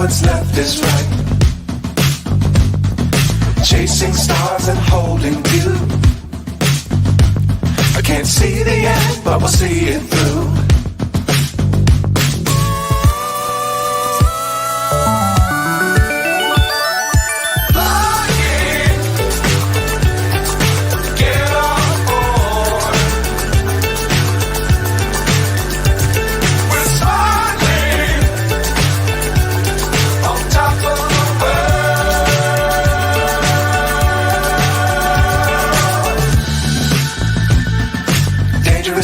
what's left is right. Chasing stars and holding you. I can't see the end, but we'll see it through.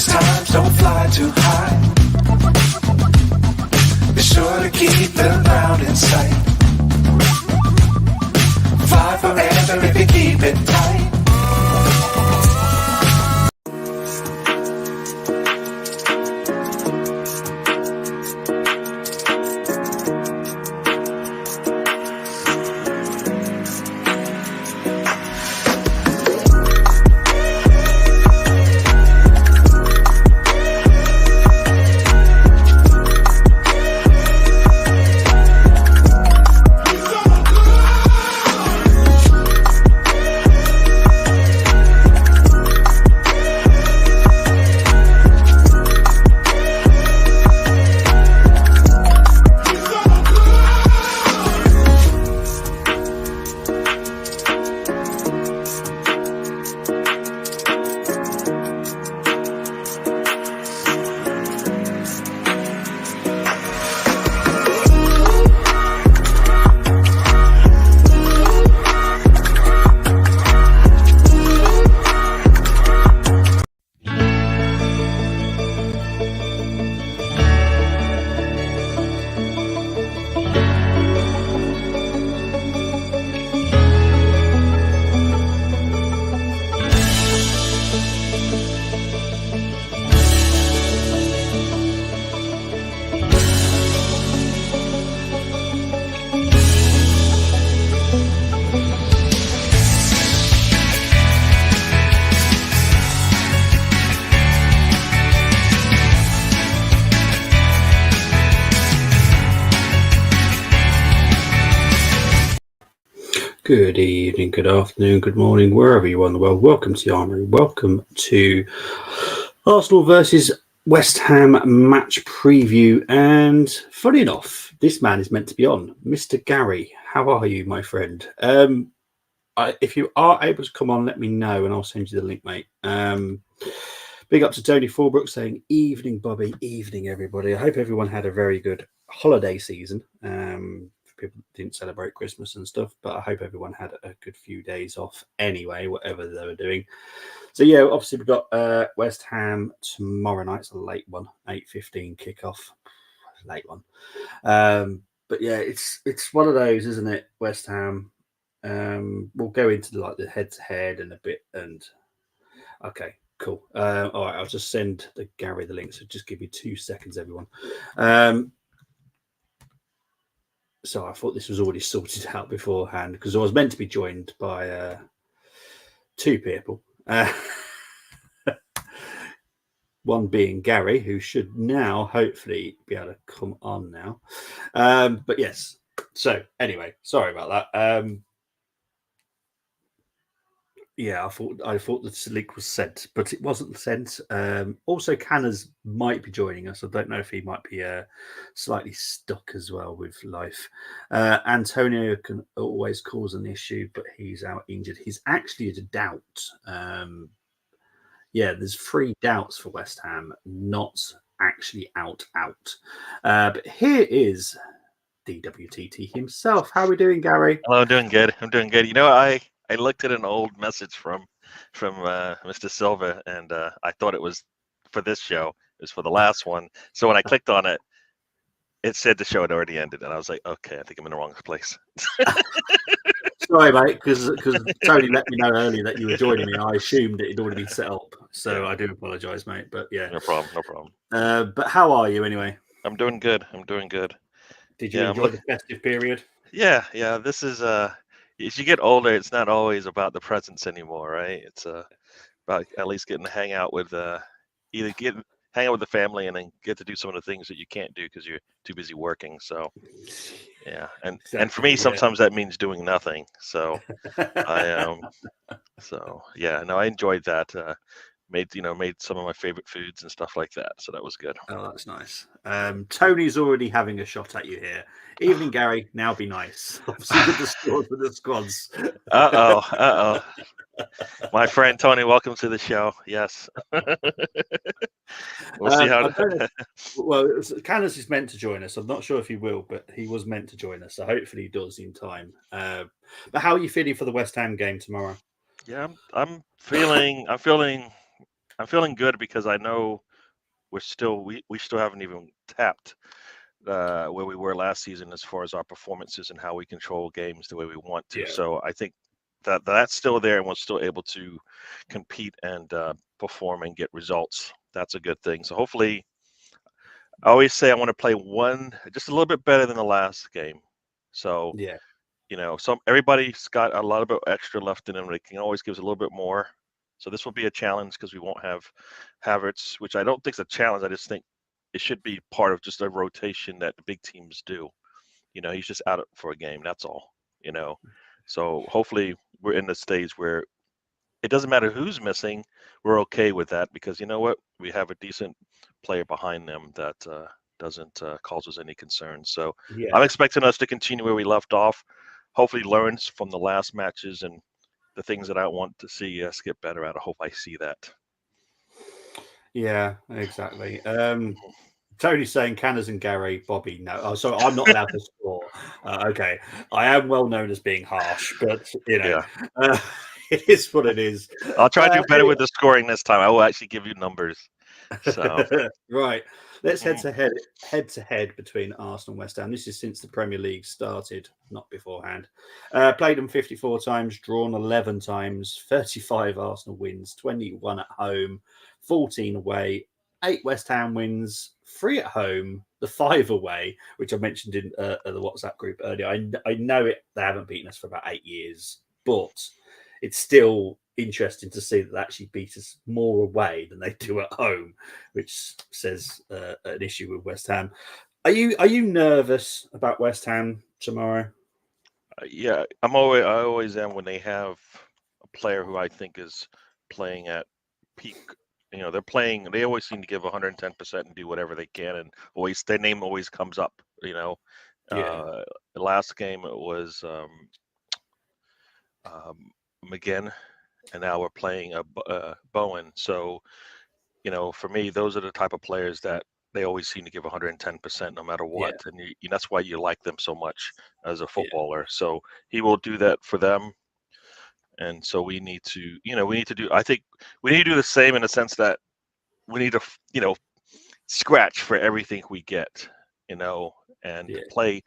Times don't fly too high. Be sure to keep the ground in sight. Fly forever if you keep it tight. Good evening, good afternoon, good morning, wherever you are in the world. Welcome to the Armoury. Welcome to Arsenal versus West Ham match preview. And funny enough, this man is meant to be on. Mr. Gary, how are you, my friend? If you are able to come on, let me know and I'll send you the link, mate. Big up to Tony Forbrook saying, evening, Bobby, evening, everybody. I hope everyone had a very good holiday season. People didn't celebrate Christmas and stuff, but I hope everyone had a good few days off anyway, whatever they were doing. So yeah, obviously we've got West Ham tomorrow night. It's a late one, 8:15 kickoff, late one. But yeah, it's one of those, isn't it? West Ham. We'll go into the head-to-head in a bit. And okay, cool. All right, I'll just send Gary the link. So just give me 2 seconds, everyone. So I thought this was already sorted out beforehand because I was meant to be joined by two people. One being Gary, who should now hopefully be able to come on now. But yes. So anyway, sorry about that. Yeah, I thought the link was sent, but it wasn't sent. Also, Canners might be joining us. I don't know if he might be slightly stuck as well with life. Antonio can always cause an issue, but he's out injured. He's actually a doubt. Yeah, there's 3 doubts for West Ham, not actually out. But here is DWTT himself. How are we doing, Gary? Hello, I'm doing good. You know, I looked at an old message from Mr. Silva, and I thought it was for this show. It was for the last one. So when I clicked on it, it said the show had already ended, and I was like, okay, I think I'm in the wrong place. Sorry, mate, because Tony let me know earlier that you were joining me. I assumed it had already been set up, so I do apologise, mate. But yeah, no problem. But how are you anyway? I'm doing good. Did you enjoy the festive period? Yeah. This is as you get older, it's not always about the presents anymore, right? It's about at least getting to hang out with either hang out with the family, and then get to do some of the things that you can't do because you're too busy working. So yeah, and for me, Exactly, yeah. sometimes that means doing nothing. So I so yeah, no, I enjoyed that. Made some of my favorite foods and stuff like that. So that was good. Oh, that's nice. Tony's already having a shot at you here. Evening, Gary. Now be nice. Obviously, with the scores, with the squads. My friend Tony, welcome to the show. Yes. We'll see how. Well, Candace is meant to join us. I'm not sure if he will, but he was meant to join us. So hopefully he does in time. But how are you feeling for the West Ham game tomorrow? Yeah, I'm feeling good because I know we still haven't even tapped where we were last season as far as our performances and how we control games the way we want to. Yeah. So I think that's still there, and we're still able to compete and perform and get results. That's a good thing. So hopefully, I always say I want to play just a little bit better than the last game. So Yeah. Everybody's got a lot of extra left in them. They can always give us a little bit more. So this will be a challenge because we won't have Havertz, which I don't think is a challenge. I just think it should be part of just a rotation that the big teams do. He's just out for a game. That's all. So hopefully we're in the stage where it doesn't matter who's missing. We're okay with that because you know what? We have a decent player behind them that doesn't cause us any concern. So Yeah. I'm expecting us to continue where we left off. Hopefully learns from the last matches and the things that I want to see us get better at. I hope I see that. Yeah, exactly. Tony's saying Canners and Gary, Bobby, no. Oh, sorry, I'm not allowed to score. Okay. I am well known as being harsh, but, Yeah. It is what it is. I'll try to do better with the scoring this time. I will actually give you numbers. So Right. Let's head to head between Arsenal and West Ham. This is since the Premier League started, not beforehand. Played them 54 times, drawn 11 times, 35 Arsenal wins, 21 at home, 14 away, 8 West Ham wins, 3 at home, the 5 away, which I mentioned in the WhatsApp group earlier. I know they haven't beaten us for about 8 years, but it's still interesting to see that they actually beat us more away than they do at home, which says an issue with West Ham. Are you nervous about West Ham tomorrow? Yeah, I always am when they have a player who I think is playing at peak. They always seem to give 110% and do whatever they can, and their name always comes up. Yeah. The last game it was McGinn, and now we're playing Bowen. So, for me, those are the type of players that they always seem to give 110% no matter what, and that's why you like them so much as a footballer. So he will do that for them, and so we need to do. I think we need to do the same in the sense that we need to scratch for everything we get, and play.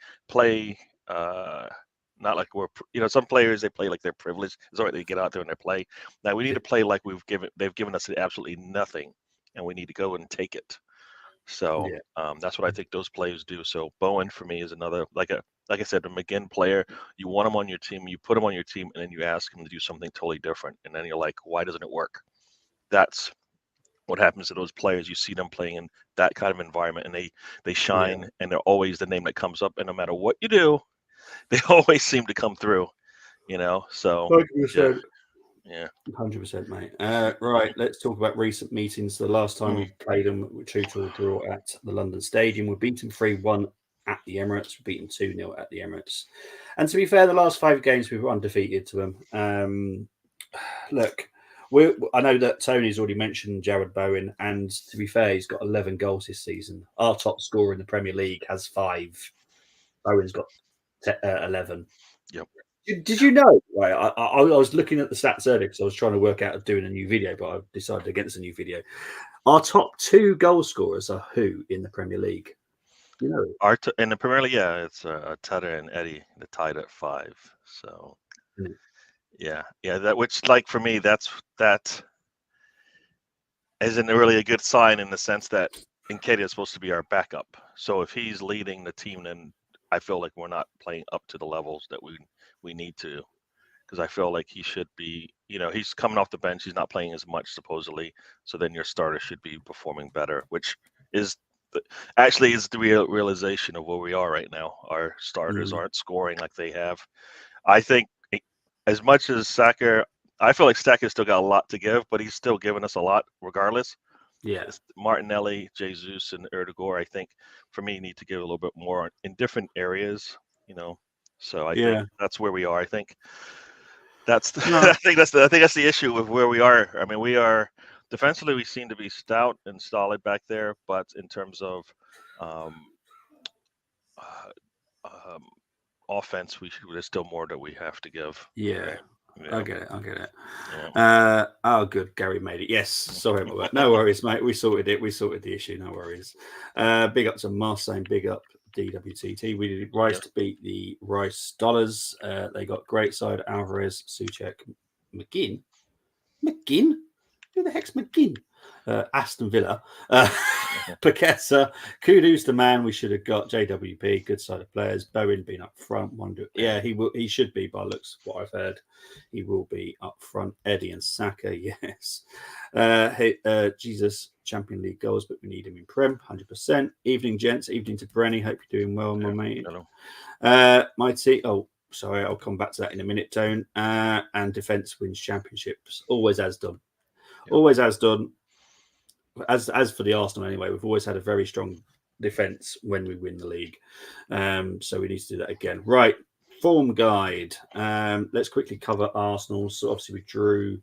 Not like we're, some players they play like they're privileged. It's all right, they get out there and they play. Now we need to play like they've given us absolutely nothing, and we need to go and take it. So that's what I think those players do. So Bowen for me is another, like I said, a McGinn player. You want him on your team, you put him on your team, and then you ask him to do something totally different, and then you're like, why doesn't it work? That's what happens to those players. You see them playing in that kind of environment, and they shine, and they're always the name that comes up. And no matter what you do, they always seem to come through. So 100%. Yeah. 100%, mate. Right, let's talk about recent meetings. The last time we played them, we 2-2 draw at the London Stadium. We beat them 3-1 at the Emirates. We beat them 2-0 at the Emirates. And to be fair, the last 5 games we were undefeated to them. Look, I know that Tony's already mentioned Jared Bowen, and to be fair, he's got 11 goals this season. Our top scorer in the Premier League has 5. Bowen's got 11. Yep. Did you know? Right, I was looking at the stats earlier because I was trying to work out doing a new video, but I decided against a new video. Our top 2 goal scorers are who in the Premier League? In the Premier League, it's Tedder and Eddie. They're tied at 5. So yeah, that which like for me, that isn't really a good sign in the sense that Nketiah is supposed to be our backup. So if he's leading the team, then I feel like we're not playing up to the levels that we need to. because I feel like he should be. He's coming off the bench. He's not playing as much supposedly. So then your starter should be performing better, which is actually is the realization of where we are right now. Our starters aren't scoring like they have. I think as much as Saka, I feel like Saka's still got a lot to give, but he's still giving us a lot regardless. Yeah. It's Martinelli, Jesus, and Erdegaard, I think, for me, need to give a little bit more in different areas, So I think that's where we are. I think that's I think that's the issue with where we are. I mean, we are defensively, we seem to be stout and solid back there, but in terms of um, offense, there's still more that we have to give. Yeah. Right? I get it. Yeah. Oh, good. Gary made it. Yes. Sorry about that. No worries, mate. We sorted it. We sorted the issue. No worries. Big up to Marseille. Big up DWTT. We did Rice to beat the Rice Dollars. They got great side Alvarez, Souček, McGinn. Who the heck's McGinn? Aston Villa. Paqueta, Kudu's the man we should have got. JWP, good side of players. Bowen being up front. Yeah, he should be by looks what I've heard. He will be up front. Eddie and Saka, yes. Jesus, Champion League goals, but we need him in Prem, 100%. Evening, gents. Evening to Brenny. Hope you're doing well, my mate. Hello. Mighty. Oh, sorry, I'll come back to that in a minute, Tone. And defence wins championships. Always has done. Yep. Always has done. As for the Arsenal, anyway, we've always had a very strong defence when we win the league. So we need to do that again. Right, form guide. Let's quickly cover Arsenal. So obviously we drew.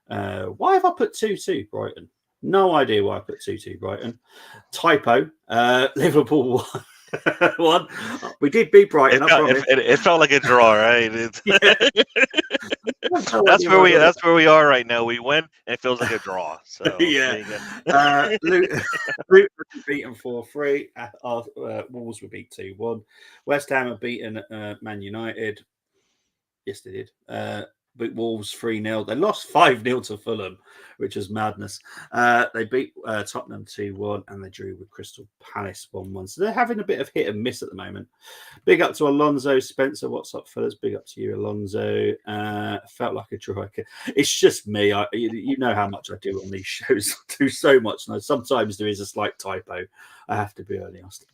Why have I put 2-2 Brighton? No idea why I put 2-2 Brighton. Typo. Liverpool won. One. We did beat Brighton. It felt like a draw, right? That's where we are right now. We win, and it feels like a draw. So yeah. Luton were beaten 4-3. Wolves were beat 2-1. West Ham have beaten Man United. Yes, they did. Beat Wolves 3-0. They lost 5-0 to Fulham, which was madness. They beat Tottenham 2-1 and they drew with Crystal Palace 1-1. So they're having a bit of hit and miss at the moment. Big up to Alonso Spencer. What's up, fellas? Big up to you, Alonso. Felt like a draw. It's just me. You know how much I do on these shows. I do so much. Now, sometimes there is a slight typo. I have to be honest.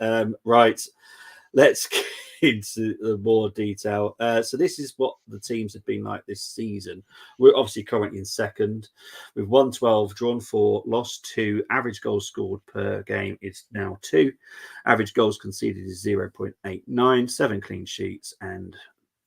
Right. Let's get into more detail. So this is what the teams have been like this season. We're obviously currently in second. We've won 12, drawn 4, lost 2. Average goals scored per game is now 2. Average goals conceded is 0.89. 7 clean sheets and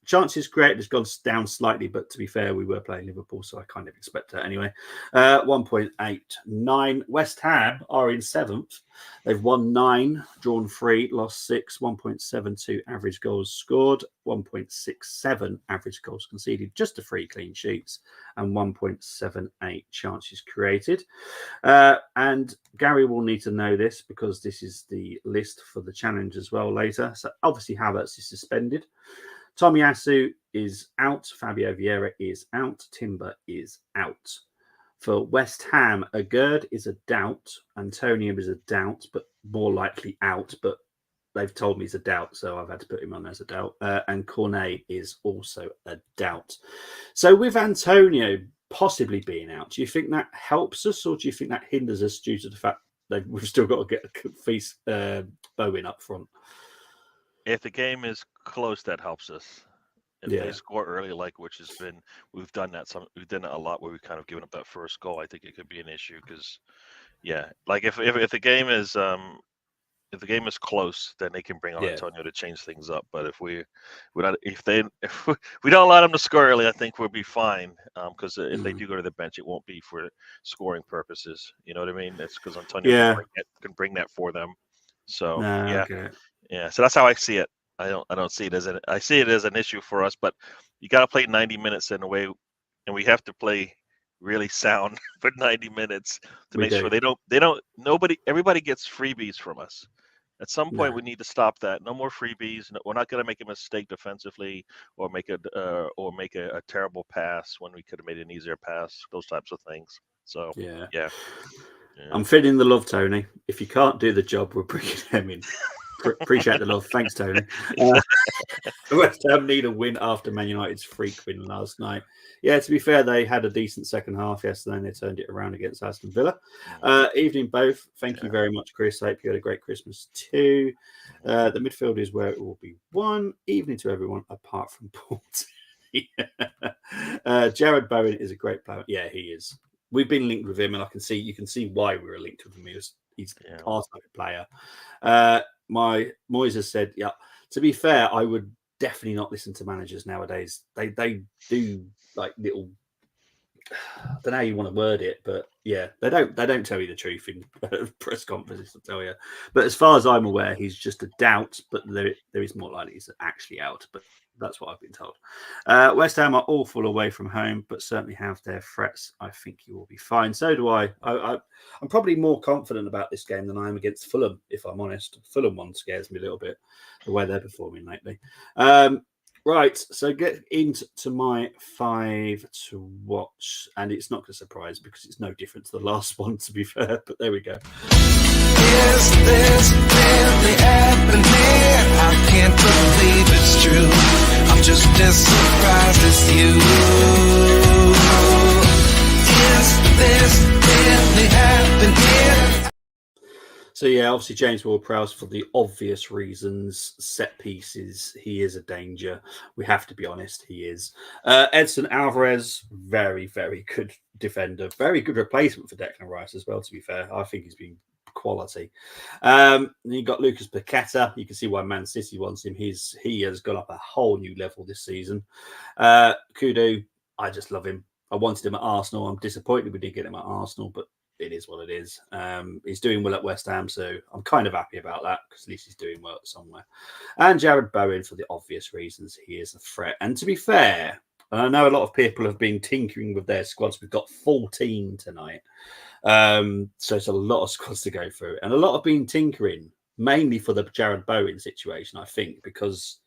chances created has gone down slightly, but to be fair, we were playing Liverpool, so I kind of expect that anyway. 1.89. West Ham are in 7th. They've won 9, drawn 3, lost 6, 1.72 average goals scored, 1.67 average goals conceded, just the 3 clean sheets, and 1.78 chances created. And Gary will need to know this because this is the list for the challenge as well later. So obviously Havertz is suspended. Tomiyasu is out. Fabio Vieira is out. Timber is out. For West Ham, Agurd is a doubt. Antonio is a doubt, but more likely out. But they've told me he's a doubt, so I've had to put him on as a doubt. And Cornet is also a doubt. So with Antonio possibly being out, do you think that helps us or do you think that hinders us due to the fact that we've still got to get Bowen up front? If the game is close, that helps us. If they score early, we've done that. We've done it a lot where we've kind of given up that first goal. I think it could be an issue because, like if the game is close, then they can bring on Antonio to change things up. But if we don't allow them to score early, I think we'll be fine. Because if they do go to the bench, it won't be for scoring purposes. You know what I mean? It's because Antonio can bring that for them. So so that's how I see it. I don't see it as I see it as an issue for us, but you got to play 90 minutes in a way, and we have to play really sound for 90 minutes to make sure everybody gets freebies from us. At some point, we need to stop that. No more freebies. We're not going to make a mistake defensively or make a terrible pass when we could have made an easier pass. Those types of things. So yeah. I'm feeling the love, Tony. If you can't do the job, we're bringing them in. Appreciate the love. Thanks, Tony. West Ham need a win after Man United's freak win last night. Yeah, to be fair, they had a decent second half yesterday and they turned it around against Aston Villa. Evening, both. Thank you very much, Chris. Hope you had a great Christmas too. The midfield is where it will be one. Evening to everyone, apart from Port. Jared Bowen is a great player. Yeah, he is. We've been linked with him, and you can see why we were linked with him. He's Arsenal player. My Moyes said, yeah. To be fair, I would definitely not listen to managers nowadays. They do like little. I don't know how you want to word it, but yeah, they don't tell you the truth in press conferences. I'll tell you. But as far as I'm aware, he's just a doubt. But there is more likely he's actually out. But that's what I've been told. West Ham are awful away from home, but certainly have their threats. I think you will be fine. So do I. I'm probably more confident about this game than I am against Fulham, if I'm honest. Fulham one scares me a little bit, the way they're performing lately. Right, so get into my 5 to watch, and it's not going to surprise because it's no different to the last one, to be fair, but there we go. Is this really happening? I can't believe it's true. I'm just as surprised as you. Is this really happening? So yeah, obviously James Ward-Prowse, for the obvious reasons, set pieces, he is a danger. We have to be honest, he is. Edson Alvarez, very, very good defender, very good replacement for Declan Rice as well, to be fair. I think he's been quality. Then you got Lucas Paqueta. You can see why Man City wants him. He has gone up a whole new level this season. Kudu, I just love him. I wanted him at Arsenal. I'm disappointed we didn't get him at Arsenal, but it is what it is. He's doing well at West Ham, so I'm kind of happy about that because at least he's doing well somewhere. And Jared Bowen, for the obvious reasons, he is a threat. And to be fair, I know a lot of people have been tinkering with their squads. We've got 14 tonight. So it's a lot of squads to go through. And a lot have been tinkering, mainly for the Jared Bowen situation, I think, because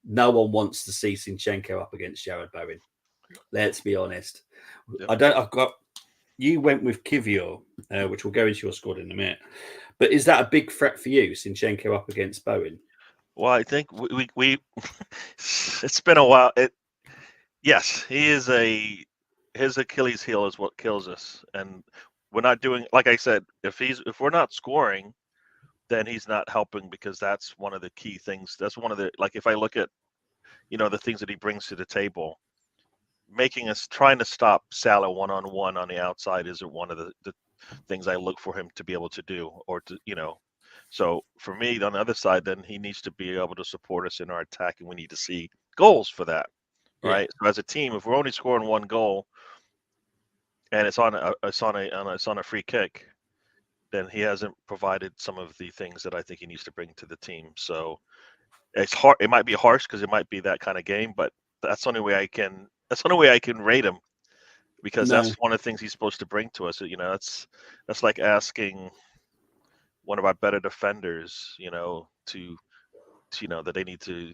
no one wants to see Zinchenko up against Jared Bowen. Let's be honest. Yep. You went with Kivior, which will go into your squad in a minute. But is that a big threat for you, Zinchenko up against Bowen? Well, I think we it's been a while. Yes, his Achilles heel is what kills us, and we're not doing, like I said, if we're not scoring, then he's not helping, because that's one of the key things. That's one of the, like, if I look at, the things that he brings to the table, trying to stop Salah one-on-one on the outside isn't one of the things I look for him to be able to do, or to, so for me on the other side, then he needs to be able to support us in our attack, and we need to see goals for that. Right. So as a team, if we're only scoring one goal and it's on a free kick, then he hasn't provided some of the things that I think he needs to bring to the team. So it's hard. It might be harsh because it might be that kind of game, but that's the only way I can rate him, because that's one of the things he's supposed to bring to us. That's like asking one of our better defenders, to that they need to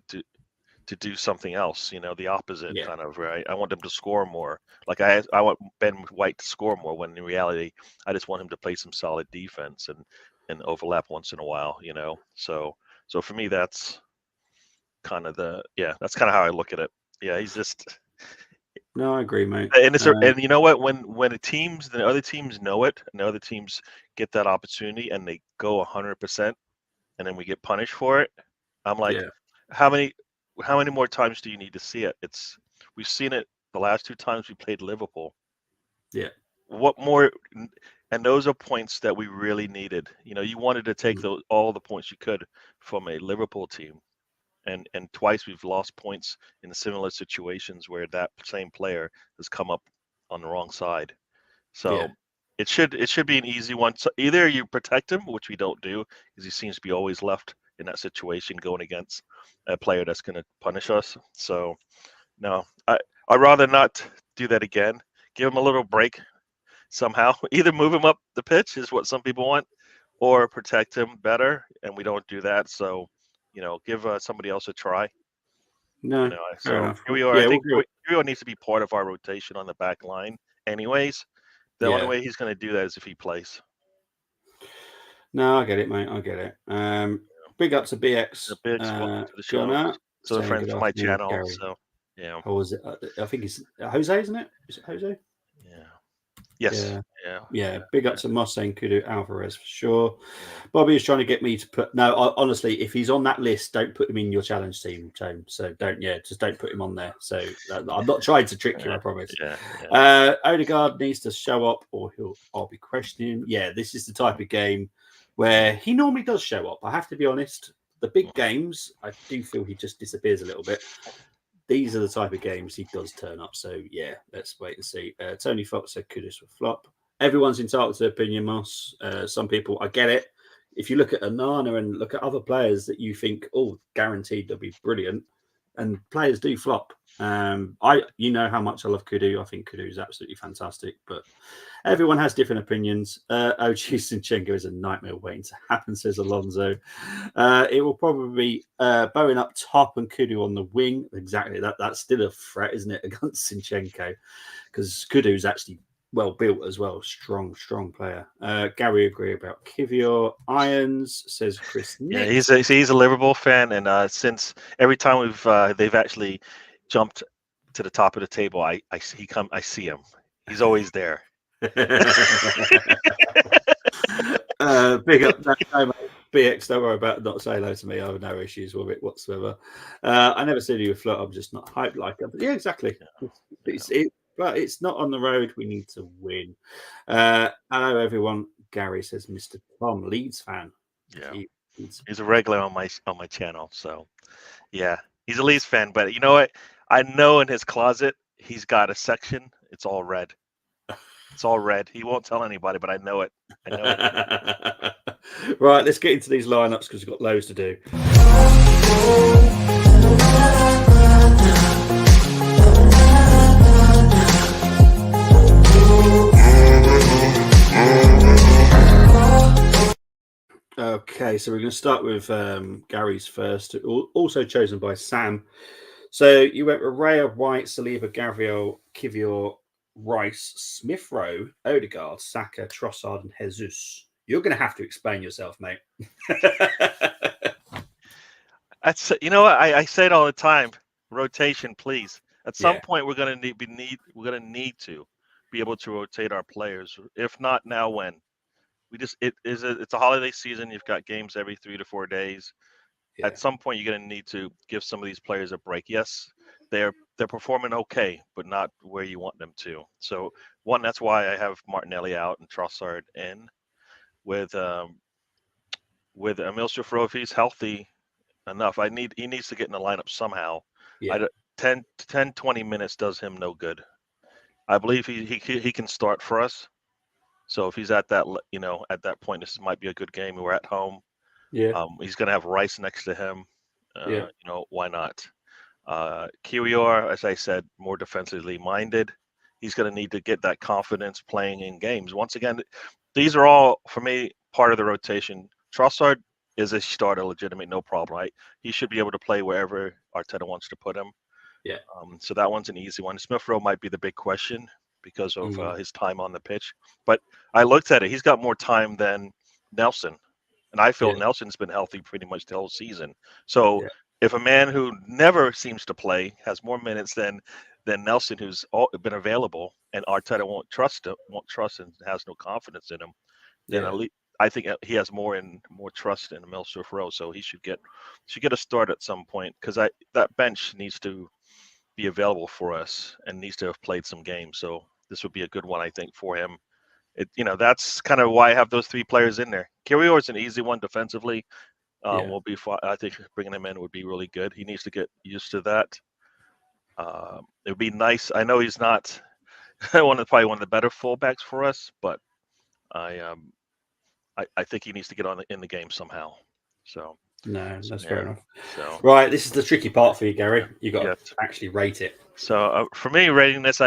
do something else, the opposite kind of, right? I want them to score more. Like I want Ben White to score more, when in reality, I just want him to play some solid defense and overlap once in a while, So for me, that's kind of that's kind of how I look at it. Yeah, he's just. No, I agree, mate. And and you know what? When the other teams know it, and the other teams get that opportunity, and they go 100%, and then we get punished for it, I'm like, how many more times do you need to see it? We've seen it the last 2 times we played Liverpool. Yeah. What more? And those are points that we really needed. You wanted to take all the points you could from a Liverpool team, and twice we've lost points in similar situations where that same player has come up on the wrong side. So it should be an easy one. So either you protect him, which we don't do, because he seems to be always left in that situation going against a player that's going to punish us. So no, I'd rather not do that again. Give him a little break somehow. Either move him up the pitch is what some people want, or protect him better, and we don't do that. So give somebody else a try. No, so here we are. I think Rio needs to be part of our rotation on the back line anyways. The only way he's going to do that is if he plays. No, I get it, mate. I get it. big up to BX. The bigs, welcome to the show. Gunnar, So a saying friend good from my afternoon, channel. Gary. So yeah. How was it? I think it's Jose, isn't it? Is it Jose? Yeah. Yes. Yeah. Yeah. Big up to Moss saying Kudu Alvarez for sure. Yeah. Bobby is trying to get me to put. No, honestly, if he's on that list, don't put him in your challenge team, Tone. So just don't put him on there. So I'm not trying to trick you, I promise. Yeah. Odegaard needs to show up, or I'll be questioning. Yeah, this is the type of game where he normally does show up. I have to be honest. The big games, I do feel he just disappears a little bit. These are the type of games he does turn up. So, yeah, let's wait and see. Tony Fox said Kudus would flop. Everyone's entitled to their opinion, Moss. Some people, I get it. If you look at Anana and look at other players that you think, oh, guaranteed they'll be brilliant, and players do flop. You know how much I love Kudu. I think Kudu is absolutely fantastic, but everyone has different opinions. OG Sinchenko is a nightmare waiting to happen, says Alonso. It will probably be Bowen up top and Kudu on the wing. Exactly. That's still a threat, isn't it, against Sinchenko? Because Kudu is actually well built as well. Strong player. Gary agree about Kivior. Irons, says Chris Nick. Yeah, he's a Liverpool fan, and since every time they've actually jumped to the top of the table, I see him. He's always there. Big up, no, BX. Don't worry about not saying hello to me. I have no issues with it whatsoever. I never said you were flirt. I'm just not hyped like it. But yeah, exactly. But it's not on the road. We need to win. Hello, everyone. Gary says, Mr. Tom, Leeds fan. Yeah, he's a regular on my channel. So, yeah, he's a Leeds fan. But you know what? I know in his closet he's got a section. It's all red. It's all red. He won't tell anybody, but I know it. Right, let's get into these lineups because we've got loads to do. Okay, so we're going to start with Gary's first, also chosen by Sam. So you went with Raya, White, Saliba, Gabriel, Kivior, Rice, Smith Rowe, Odegaard, Saka, Trossard, and Jesus. You're going to have to explain yourself, mate. That's I say it all the time. Rotation, please. At some point, we're going to need to be able to rotate our players. If not now, when? It's a holiday season. You've got games every 3 to 4 days. Yeah. At some point, you're going to need to give some of these players a break. Yes, they're performing okay, but not where you want them to. So that's why I have Martinelli out and Trossard in. With Emil Smith Rowe, if he's healthy enough, he needs to get in the lineup somehow. Yeah. 10, 20 minutes does him no good. I believe he can start for us. So if he's at that point, this might be a good game. We're at home. Yeah. He's going to have Rice next to him. Why not? Kiwior, as I said, more defensively minded. He's going to need to get that confidence playing in games. Once again, these are all, for me, part of the rotation. Trossard is a starter, legitimate, no problem, right? He should be able to play wherever Arteta wants to put him. Yeah. So that one's an easy one. Smith Rowe might be the big question because of his time on the pitch. But I looked at it. He's got more time than Nelson. And I feel Nelson's been healthy pretty much the whole season. So if a man who never seems to play has more minutes than Nelson, who's been available, and Arteta won't trust and has no confidence in him, then at least I think he has more trust in Emil Smith Rowe. So he should get a start at some point because that bench needs to be available for us and needs to have played some games. So this would be a good one, I think, for him. That's kind of why I have those 3 players in there. Kiwior is an easy one defensively. Will be fine. I think bringing him in would be really good. He needs to get used to that. It would be nice. I know he's not probably one of the better fullbacks for us, but I think he needs to get in the game somehow. So no, that's fair enough. So right, this is the tricky part for you, Gary. You got to actually rate it. So for me, rating this,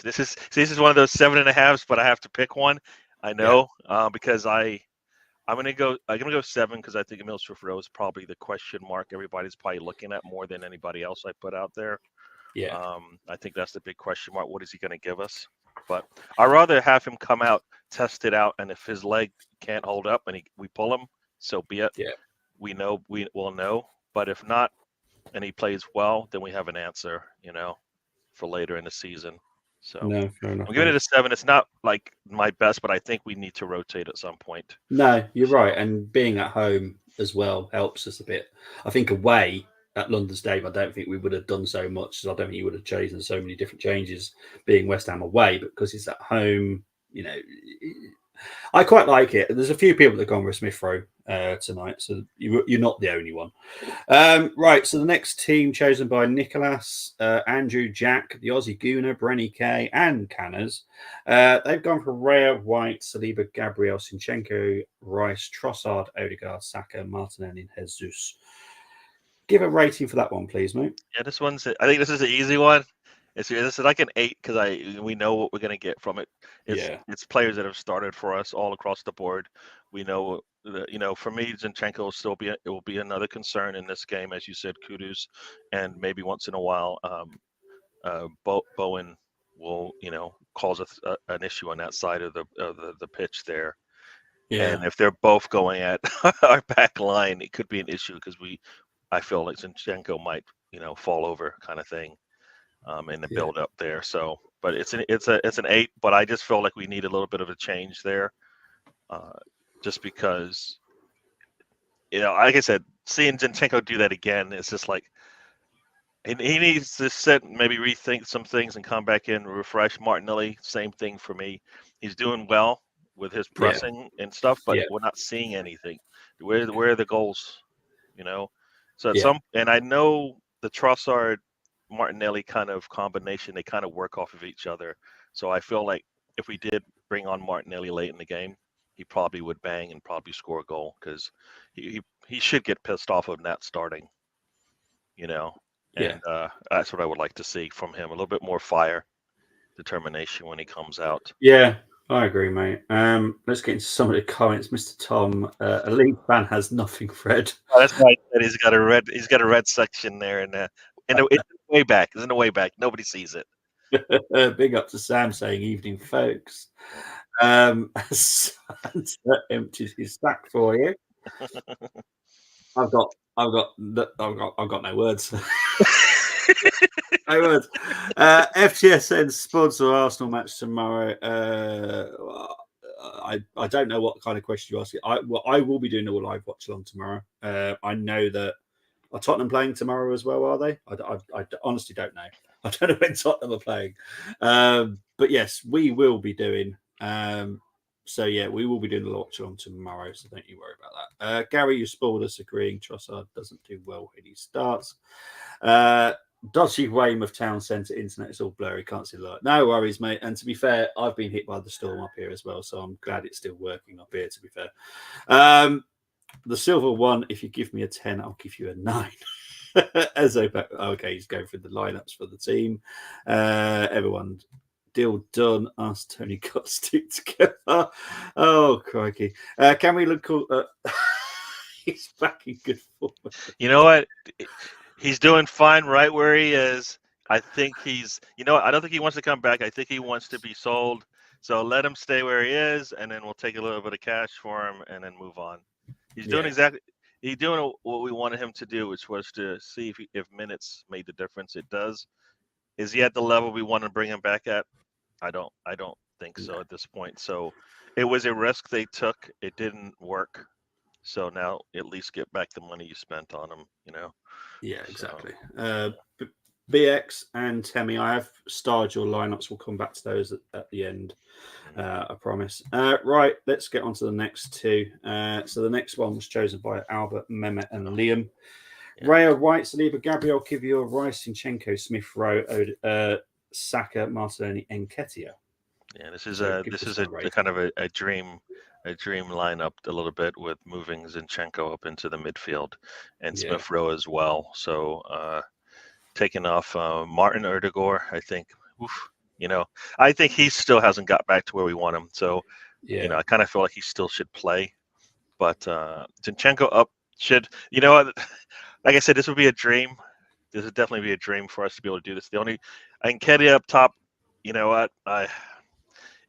this is one of those 7.5s, but I have to pick one. I know because I'm gonna go 7 because I think Emil Smith Rowe is probably the question mark everybody's probably looking at more than anybody else I put out there. Yeah. I think that's the big question mark. What is he going to give us? But I'd rather have him come out, test it out, and if his leg can't hold up and we pull him, so be it. Yeah. we know we will know. But if not, and he plays well, then we have an answer, for later in the season. So No, fair enough, I'm giving it mate. a 7. It's not like my best, but I think we need to rotate at some point. No, you're So right. And being at home as well helps us a bit. I think away at London Stadium, I don't think we would have done so much. I don't think you would have chosen so many different changes being West Ham away, but because it's at home, I quite like it. There's a few people that have gone with Smith Rowe tonight, so you're not the only one. Right, so the next team chosen by Nicholas, Andrew, Jack, the Aussie Gooner, Brenny K, and Canners. They've gone for Raya, White, Saliba, Gabriel, Sinchenko, Rice, Trossard, Odegaard, Saka, Martinelli, and Jesus. Give a rating for that one, please, mate. yeah, I think this is an easy one. This is like an 8 because we know what we're gonna get from it. It's players that have started for us all across the board. We know that, for me, Zinchenko will be another concern in this game, as you said, Kudus, and maybe once in a while, Bowen will cause an issue on that side of the pitch there. Yeah, And if they're both going at our back line, it could be an issue because I feel like Zinchenko might fall over kind of thing. In the build up there. So, but it's an 8. But I just feel like we need a little bit of a change there, just because, like I said, seeing Zinchenko do that again, it's just like he needs to maybe rethink some things and come back in, refresh. Martinelli, same thing for me. He's doing well with his pressing and stuff, but we're not seeing anything. Where are the goals? So and I know the Trossard Martinelli kind of combination, they kind of work off of each other. So I feel like if we did bring on Martinelli late in the game, he probably would bang and probably score a goal because he should get pissed off of not starting, and that's what I would like to see from him, a little bit more fire, determination when he comes out. Yeah, I agree, mate. Let's get into some of the comments. Mr. Tom, a League fan has nothing, Fred. Oh, that's right. He's got a red section there, and it's in the way back. It's in the way back. Nobody sees it. Big up to Sam saying evening, folks. Santa empties his sack for you. I've got no words. No words. FTSN sponsor Arsenal match tomorrow. I don't know what kind of question you're asking. I will be doing a live watch along tomorrow. I know that. Are Tottenham playing tomorrow as well? Are they? I honestly don't know. I don't know when Tottenham are playing. But yes, we will be doing. So yeah, we will be doing a watch on tomorrow. So don't you worry about that. Gary, you spoiled us agreeing Trossard doesn't do well when he starts. Dodgy Weymouth Town Centre internet is all blurry. Can't see the light. No worries, mate. And to be fair, I've been hit by the storm up here as well, so I'm glad it's still working up here. To be fair, the silver one. If you give me a 10, I'll give you a 9. Okay, he's going through the lineups for the team. Everyone, deal done. Us, Tony, got to stick together. Oh, crikey! Can we look cool? He's back in good form. You know what? He's doing fine right where he is. I think I don't think he wants to come back. I think he wants to be sold. So let him stay where he is, and then we'll take a little bit of cash for him and then move on. He's doing he's doing what we wanted him to do, which was to see if minutes made the difference. It does. Is he at the level we want to bring him back at? I don't think so at this point. So it was a risk they took. It didn't work. So now at least get back the money you spent on him, Yeah, exactly. BX and Temi, I have starred your lineups. We'll come back to those at the end. I promise. Right, let's get on to the next two. So the next one was chosen by Albert, Mehmet, and Liam. Yeah. Raya, White, Saliba, Gabriel, Kivior, Rice, Sinchenko, Smith Rowe, Saka, Martinelli, and Nketiah. Yeah, this is a kind of a dream lineup a little bit, with moving Zinchenko up into the midfield and Smith Rowe as well. So taking off Martin Odegaard, I think. I think he still hasn't got back to where we want him. So I kind of feel like he still should play. But Zinchenko up should, like I said, this would be a dream. This would definitely be a dream for us to be able to do this. The only Nketiah up top, you know what?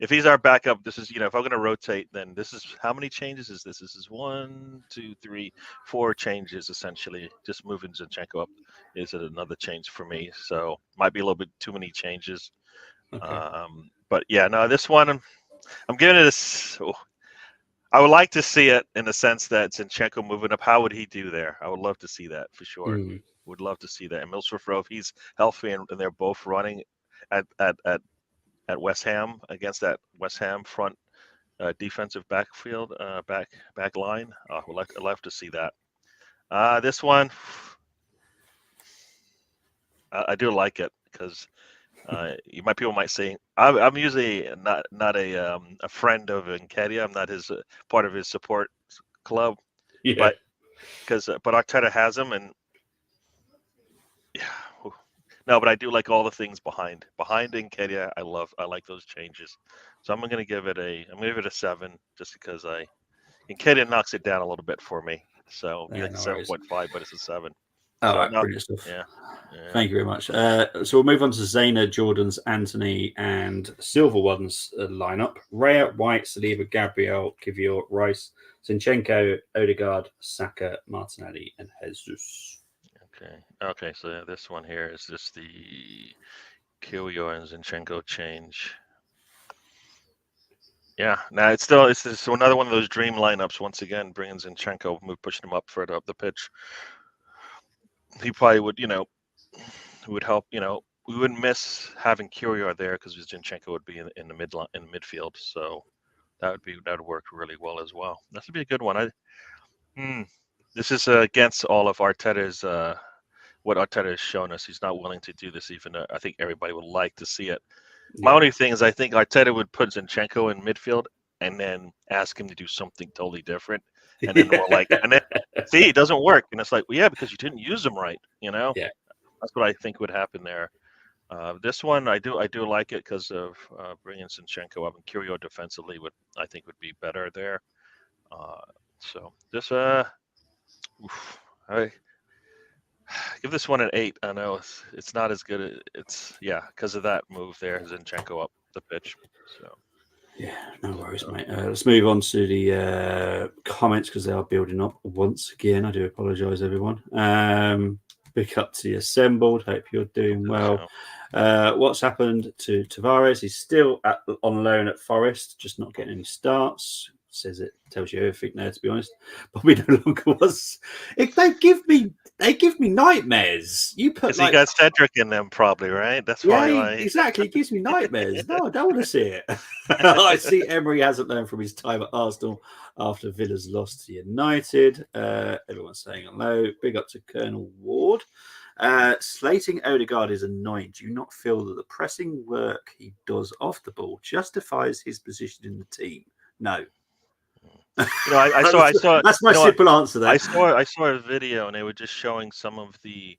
if he's our backup, this is, if I'm going to rotate, then this is how many changes is this? This is 1, 2, 3, 4 changes essentially. Just moving Zinchenko up is another change for me. So might be a little bit too many changes. Okay. But yeah, no, this one I'm giving it I would like to see it in the sense that Zinchenko moving up. How would he do there? I would love to see that for sure. Would love to see that. And Milsrif, if he's healthy and they're both running at West Ham against that West Ham front defensive backfield back line, I'd love to see that. This one, I do like it because people might say I'm usually not a friend of Nketiah. I'm not his part of his support club, Yeah. but Arteta has him, and yeah, no, but I do like all the things behind Nketiah. I like those changes, so I'm gonna give it a 7 just because Nketiah knocks it down a little bit for me. So Yeah, like no 7.5, but it's a 7. All So right, no, brilliant stuff. yeah. Thank you very much. So we'll move on to Zayna, Jordan's, Anthony, and Silver One's lineup. Raya, White, Saliba, Gabriel, Kivior, Rice, Zinchenko, Odegaard, Saka, Martinelli, and Jesus. Okay. So this one here is just the Kiwior and Zinchenko change. Yeah, now it's just another one of those dream lineups. Once again, bringing Zinchenko, pushing him up further up the pitch. He probably would, would help. We wouldn't miss having Kiwior there because Zinchenko would be in the midfield. So that would work really well as well. That would be a good one. This is against all of Arteta's what Arteta has shown us. He's not willing to do this, even though I think everybody would like to see it. My only thing is I think Arteta would put Zinchenko in midfield and then ask him to do something totally different. And then see, it doesn't work. And it's like, well, yeah, because you didn't use him right, Yeah. That's what I think would happen there. This one, I do like it because of bringing Zinchenko up, and Kiwior defensively would be better there. So this, I give this one an 8. I know it's not as good. It's because of that move there, Zinchenko up the pitch. So yeah, no worries, mate. Let's move on to the comments because they are building up once again. I do apologise, everyone. Big up to you, assembled. Hope you're doing well. What's happened to Tavares? He's still on loan at Forest, just not getting any starts. Says it tells you everything there, to be honest. Bobby no longer was. They give me nightmares. You put he got Cedric in them, probably, right? That's why. Exactly. It gives me nightmares. No, I don't want to see it. I see Emery hasn't learned from his time at Arsenal after Villa's lost to United. Everyone's saying hello. Big up to Colonel Ward. Slating Odegaard is annoying. Do you not feel that the pressing work he does off the ball justifies his position in the team? No. I saw. That's my simple answer. There, I saw a video, and they were just showing some of the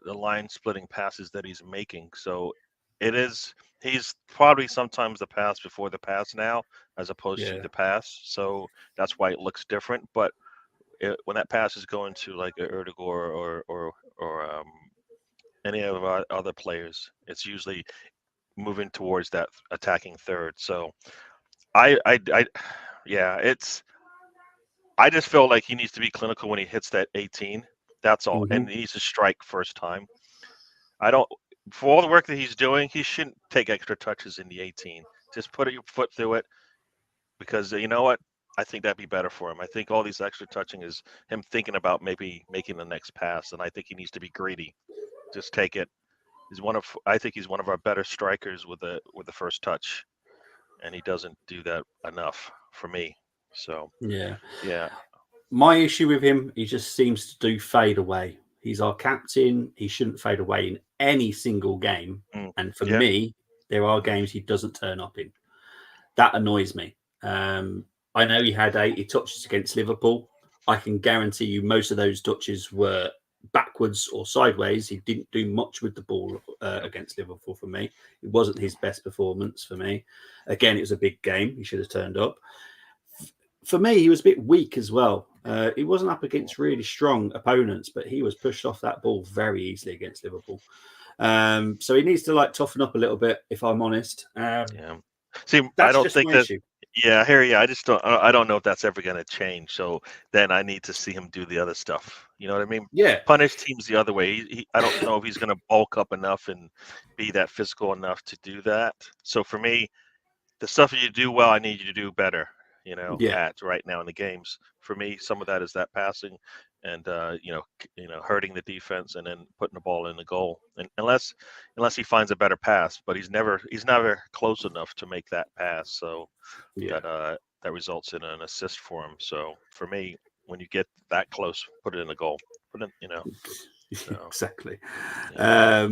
line splitting passes that he's making. So he's probably sometimes the pass before the pass now, as opposed to the pass. So that's why it looks different. But when that pass is going to like Erdogan or any of our other players, it's usually moving towards that attacking third. So I just feel like he needs to be clinical when he hits that 18. That's all. And he needs to strike first time. For all the work that he's doing, he shouldn't take extra touches in the 18. Just put your foot through it, because you know what? I think that'd be better for him. I think all these extra touching is him thinking about maybe making the next pass, and I think he needs to be greedy. Just take it. I think he's one of our better strikers with the first touch, and he doesn't do that enough for me. So yeah. My issue with him, he just seems to do fade away. He's our captain. He shouldn't fade away in any single game. And for me, there are games he doesn't turn up in. That annoys me. I know he had 80 touches against Liverpool. I can guarantee you most of those touches were backwards or sideways. He didn't do much with the ball against Liverpool for me. It wasn't his best performance for me. Again, it was a big game. He should have turned up. For me, he was a bit weak as well. He wasn't up against really strong opponents, but he was pushed off that ball very easily against Liverpool. So he needs to toughen up a little bit, if I'm honest. See, I That's don't just think my that. issue. Yeah, I hear you. I just don't. I don't know if that's ever going to change. So then I need to see him do the other stuff. You know what I mean? Yeah, Punish teams the other way. I don't know if he's going to bulk up enough and be that physical enough to do that. So for me, the stuff that you do well, I need you to do better. yeah, At right now in the games. For me, some of that is that passing, and hurting the defense, and then putting the ball in the goal. And unless he finds a better pass, but he's never close enough to make that pass. So yeah. that results in an assist for him. So for me, when you get that close, put it in the goal. Put it, so Exactly. yeah.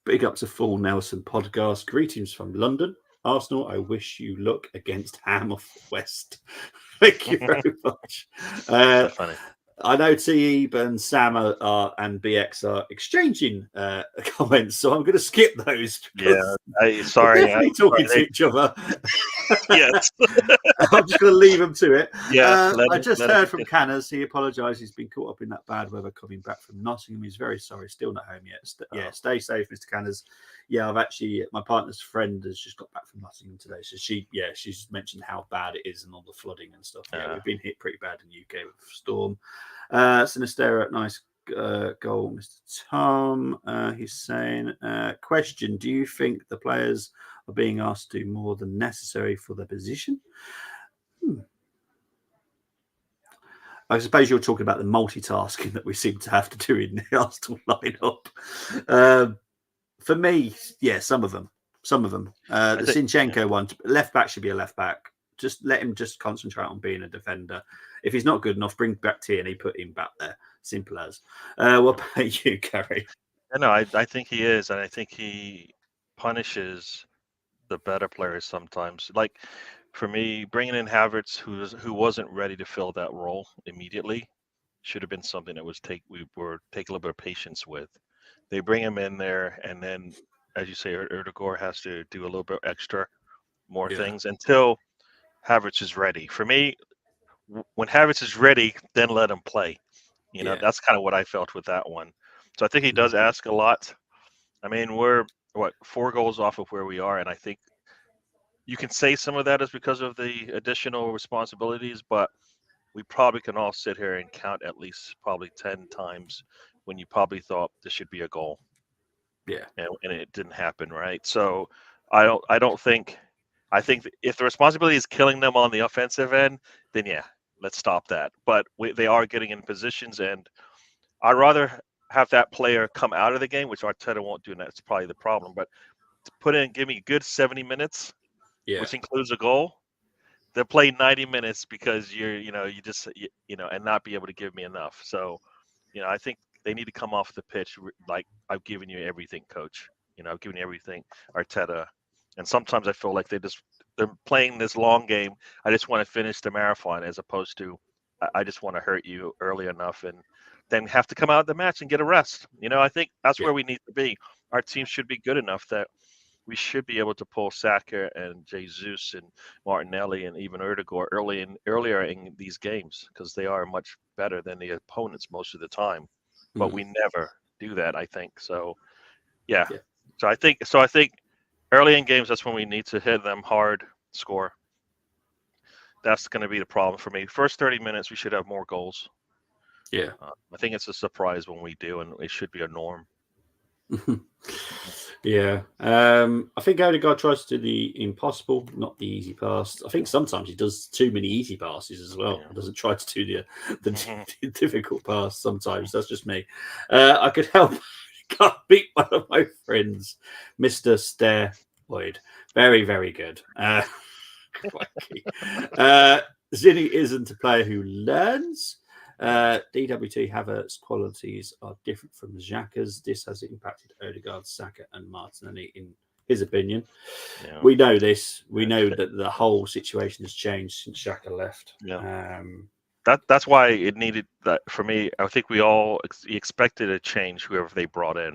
Big up to Full Nelson podcast. Greetings from London. Arsenal, I wish you luck against Ham of the West. Thank you very much. So funny. I know T-Ebe and Sam and BX are exchanging comments, so I'm going to skip those. Yeah, They're sorry. definitely talking to each other. Yes. I'm just going to leave them to it. Yeah. I just heard from Canners. He apologised. He's been caught up in that bad weather coming back from Nottingham. He's very sorry. Still not home yet. Yeah, stay safe, Mr. Canners. Yeah, my partner's friend has just got back from Nottingham today. So she's mentioned how bad it is and all the flooding and stuff. Yeah, we've been hit pretty bad in the UK with storm. Sinistera, nice goal, Mr. Tom. He's saying, question, do you think the players are being asked to do more than necessary for their position? I suppose you're talking about the multitasking that we seem to have to do in the Arsenal lineup. For me, yeah, some of them. The Zinchenko one, left back should be a left back. Just let him just concentrate on being a defender. If he's not good enough, bring back Tierney, put him back there. Simple as. What about you, Gary? No, I think he is, and I think he punishes the better players sometimes. Like for me, bringing in Havertz, who wasn't ready to fill that role immediately, should have been something that we were take a little bit of patience with. They bring him in there, and then, as you say, Erdegaard has to do a little bit extra, more things until Havertz is ready. For me, when Havertz is ready, then let him play. That's kind of what I felt with that one. So I think he does ask a lot. I mean, we're 4 goals off of where we are, and I think you can say some of that is because of the additional responsibilities, but we probably can all sit here and count at least probably 10 times when you probably thought this should be a goal. Yeah. And it didn't happen, right? So I think if the responsibility is killing them on the offensive end, then yeah, let's stop that. But they are getting in positions, and I'd rather have that player come out of the game, which Arteta won't do, and that's probably the problem. But to give me a good 70 minutes, which includes a goal, they'll play 90 minutes because and not be able to give me enough. So, I think they need to come off the pitch like, I've given you everything, coach. I've given you everything, Arteta. And sometimes I feel like they're playing this long game. I just want to finish the marathon, as opposed to I just want to hurt you early enough and then have to come out of the match and get a rest. I think that's where we need to be. Our team should be good enough that we should be able to pull Saka and Jesus and Martinelli and even Erdegaard earlier in these games, because they are much better than the opponents most of the time. But we never do that, I think. So, yeah. So I think early in games, that's when we need to hit them hard, score. That's going to be the problem for me. First 30 minutes, we should have more goals. Yeah. I think it's a surprise when we do, and it should be a norm. Yeah. I think Odegaard tries to do the impossible, not the easy pass. I think sometimes he does too many easy passes as well. He doesn't try to do the difficult pass sometimes. That's just me. I could help. Can't beat one of my friends, Mr. Steroid. Very, very good. Zinni isn't a player who learns. DWT Havertz qualities are different from Xhaka's. This has impacted Odegaard, Saka, and Martinelli, in his opinion. Yeah. We know this. We know that the whole situation has changed since Xhaka left. Yeah. That's why it needed that. For me, I think we all expected a change, whoever they brought in.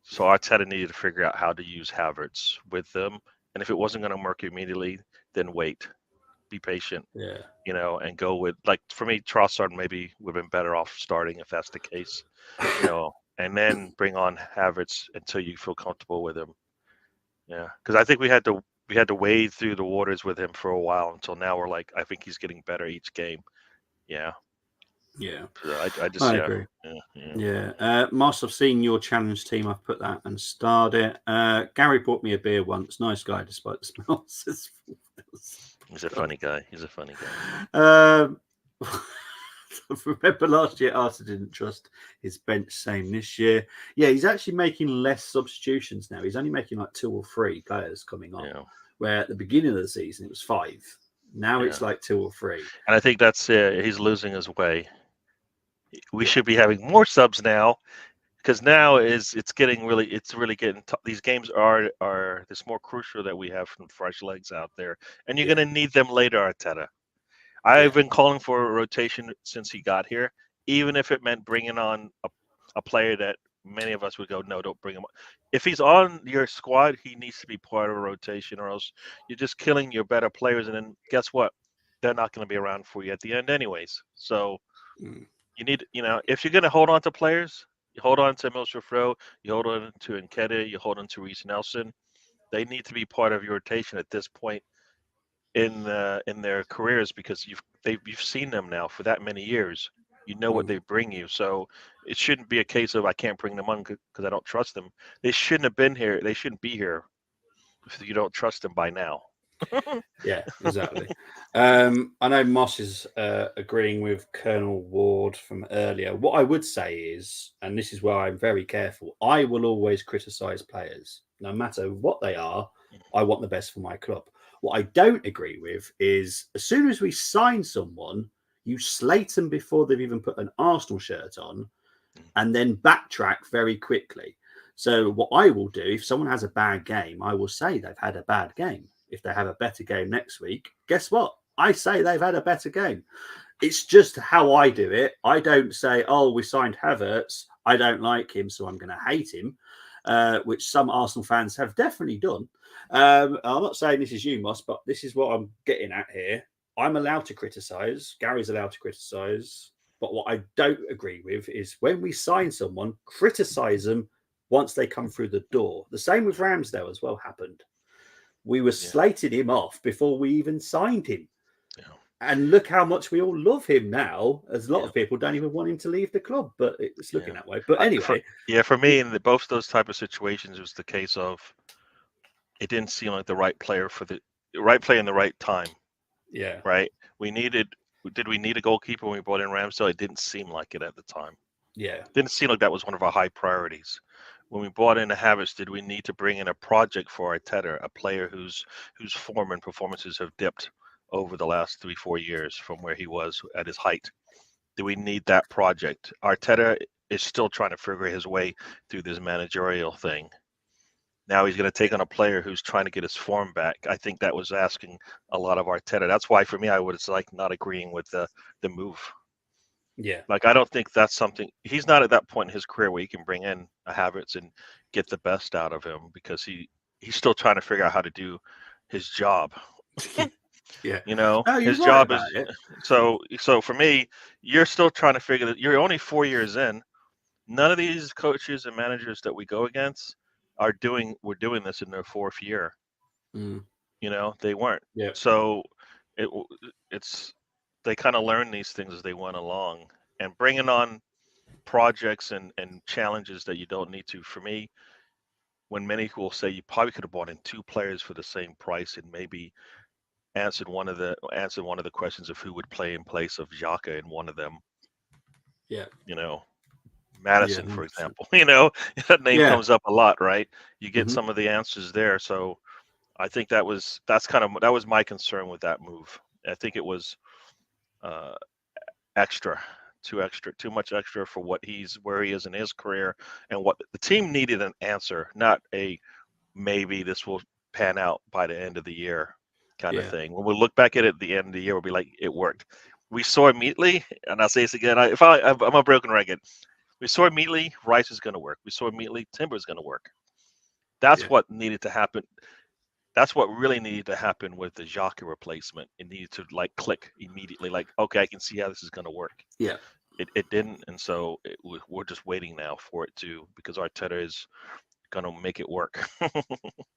So Arteta needed to figure out how to use Havertz with them. And if it wasn't going to work immediately, then wait. Be patient. Yeah. And go with, like, for me, Trossard maybe would have been better off starting if that's the case. And then bring on Havertz until you feel comfortable with him. Yeah. Because I think we had we had to wade through the waters with him for a while until now we're like, I think he's getting better each game. Yeah. Yeah, So I just I yeah. agree. Yeah. Yeah, Moss, I've seen your challenge team. I've put that and starred it. Gary bought me a beer once. Nice guy, despite the smells. He's a funny guy. He's a funny guy. Remember last year, Arthur didn't trust his bench. Same this year. Yeah, he's actually making less substitutions now. He's only making like 2 or 3 players coming on. Yeah. Where at the beginning of the season it was 5. Now it's like 2 or 3. And I think that's he's losing his way. We should be having more subs now, because now it's really getting these games are it's more crucial that we have some fresh legs out there, and you're going to need them later, Arteta. I've been calling for a rotation since he got here, even if it meant bringing on a player that many of us would go, no, don't bring him on. If he's on your squad, he needs to be part of a rotation, or else you're just killing your better players, and then guess what? They're not going to be around for you at the end anyways. So you need, if you're going to hold on to players, you hold on to Emil Smith-Rowe, you hold on to Nketiah, you hold on to Reece Nelson. They need to be part of your rotation at this point in their careers, because you've seen them now for that many years. You know what they bring you, so it shouldn't be a case of I can't bring them on because I don't trust them. They shouldn't have been here. They shouldn't be here if you don't trust them by now. Yeah, exactly. I know Moss is agreeing with Colonel Ward from earlier. What I would say is, and this is where I'm very careful, I will always criticise players, no matter what they are. I want the best for my club. What I don't agree with is, as soon as we sign someone, you slate them before they've even put an Arsenal shirt on, and then backtrack very quickly. So what I will do, if someone has a bad game, I will say they've had a bad game. If they have a better game next week, guess what? I say they've had a better game. It's just how I do it. I don't say, oh, we signed Havertz, I don't like him, so I'm going to hate him, which some Arsenal fans have definitely done. I'm not saying this is you, Moss, but this is what I'm getting at here. I'm allowed to criticise. Gary's allowed to criticise. But what I don't agree with is when we sign someone, criticise them once they come through the door. The same with Ramsdale as well happened. We were slated him off before we even signed him. Yeah. And look how much we all love him now, as a lot of people don't even want him to leave the club, but it's looking that way. But anyway. For me, in both those type of situations, it was the case of it didn't seem like the right player for the right player in the right time. Yeah. Right? Did we need a goalkeeper when we brought in Ramsdale? It didn't seem like it at the time. Yeah. It didn't seem like that was one of our high priorities. When we brought in Havertz, did we need to bring in a project for Arteta, a player whose form and performances have dipped over the last 3-4 years from where he was at his height? Do we need that project? Arteta is still trying to figure his way through this managerial thing. Now he's going to take on a player who's trying to get his form back. I think that was asking a lot of Arteta. That's why, for me, I was like not agreeing with the move. Yeah. Like, I don't think that's something – he's not at that point in his career where he can bring in a Havertz and get the best out of him, because he's still trying to figure out how to do his job. Yeah. His job is – so for me, you're still trying to figure that – you're only 4 years in. None of these coaches and managers that we go against were doing this in their 4th year. They weren't. Yeah. So it's – they kind of learn these things as they went along, and bringing on projects and challenges that you don't need to. For me, when many will say you probably could have bought in 2 players for the same price and maybe answered one of the questions of who would play in place of Xhaka in one of them. Yeah. Madison, for example. That name comes up a lot, right? You get some of the answers there. So I think that was my concern with that move. I think it was too much extra for where he is in his career, and what the team needed an answer, not a maybe this will pan out by the end of the year kind of thing. When we look back at it at the end of the year, we'll be like, it worked. We saw immediately, and I'll say this again, I'm a broken record. We saw immediately Rice is going to work. We saw immediately Timber is going to work. That's what needed to happen. That's what really needed to happen with the Xhaka replacement. It needed to click immediately. Like, okay, I can see how this is going to work. Yeah. It didn't, and so we're just waiting now for it to, because Arteta is going to make it work.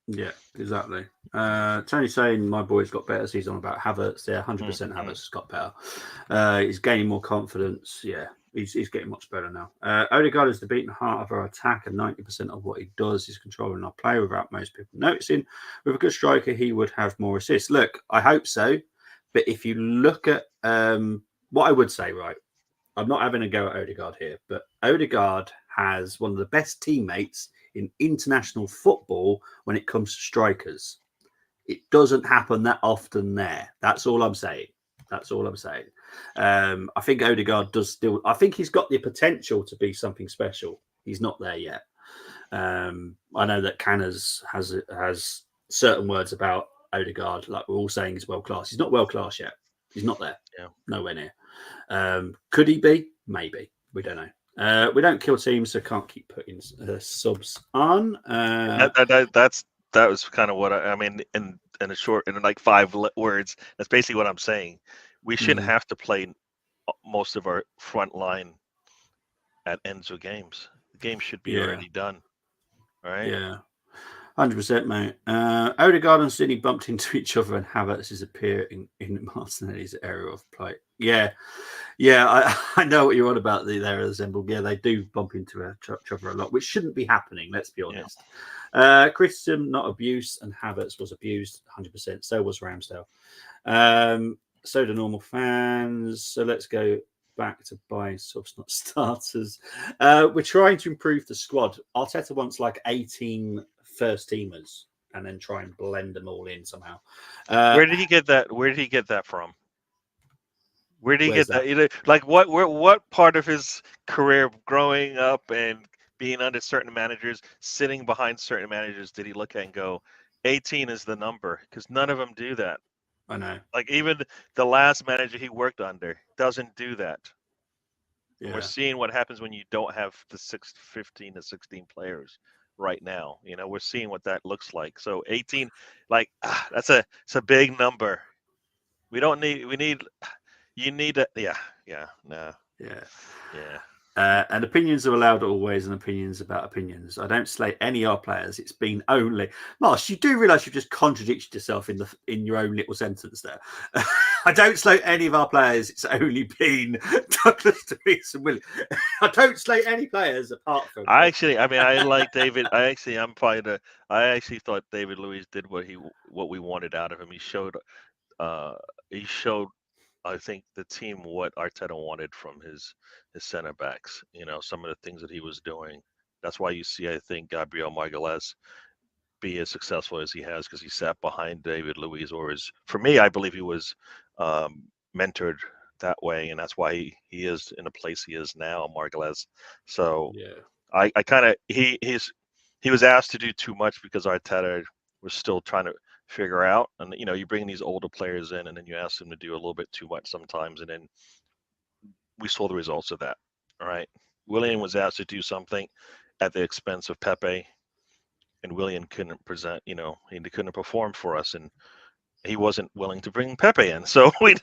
Yeah, exactly. Tony's saying my boy's got better. So he's on about Havertz. Yeah, 100% Havertz has got better. He's gaining more confidence. Yeah, he's getting much better now. Odegaard is the beating heart of our attack, and 90% of what he does is controlling our play without most people noticing. With a good striker, he would have more assists. Look, I hope so. But if you look at what I would say, right, I'm not having a go at Odegaard here, but Odegaard has one of the best teammates in international football when it comes to strikers. It doesn't happen that often there. That's all I'm saying. I think Odegaard does still. I think he's got the potential to be something special. He's not there yet. I know that Canners has certain words about Odegaard, like we're all saying he's world class. He's not world class yet. He's not there. Yeah. Nowhere near. Could he be? Maybe. We don't know. We don't kill teams, so can't keep putting subs on. That was kind of what I mean in a short, in like 5 words. That's basically what I'm saying. We shouldn't have to play most of our front line at ends of games. The game should be already done. All right. Yeah. 100%, mate. Odegaard and City bumped into each other, and Havertz is appearing in Martinelli's area of play. Yeah. I know what you're on about there, Zemble. Yeah, they do bump into each other a lot, which shouldn't be happening. Let's be honest. Criticism, not abuse, and Havertz was abused 100%. So was Ramsdale. So do normal fans. So let's go back to buying subs, not starters. We're trying to improve the squad. Arteta wants like 18 first teamers and then try and blend them all in somehow. Where did he get that? Where did he get that from? Where did he get that? Like what part of his career growing up and being under certain managers, sitting behind certain managers, did he look at and go, 18 is the number? Because none of them do that. I know. Like even the last manager he worked under doesn't do that. Yeah. We're seeing what happens when you don't have the 15 to 16 players right now. You know, we're seeing what that looks like. So 18, like it's a big number. You need a and opinions are allowed always, and opinions about opinions. I don't slate any of our players. It's been only Marsh. You do realise you've just contradicted yourself in your own little sentence there. I don't slate any of our players. It's only been Douglas, Devis, and William. I don't slate any players apart from. I like David. I actually thought David Luiz did what we wanted out of him. He showed. I think the team what Arteta wanted from his center backs. You know, some of the things that he was doing. That's why you see, I think, Gabriel Margalez be as successful as he has, because he sat behind David Luiz, for me, I believe he was mentored that way, and that's why he is in the place he is now, Margalez. So I kind of he was asked to do too much because Arteta was still trying to figure out, and you bring these older players in and then you ask them to do a little bit too much sometimes, and then we saw the results of that. All right, Willian was asked to do something at the expense of Pepe, and Willian couldn't present, he couldn't perform for us, and he wasn't willing to bring Pepe in. So we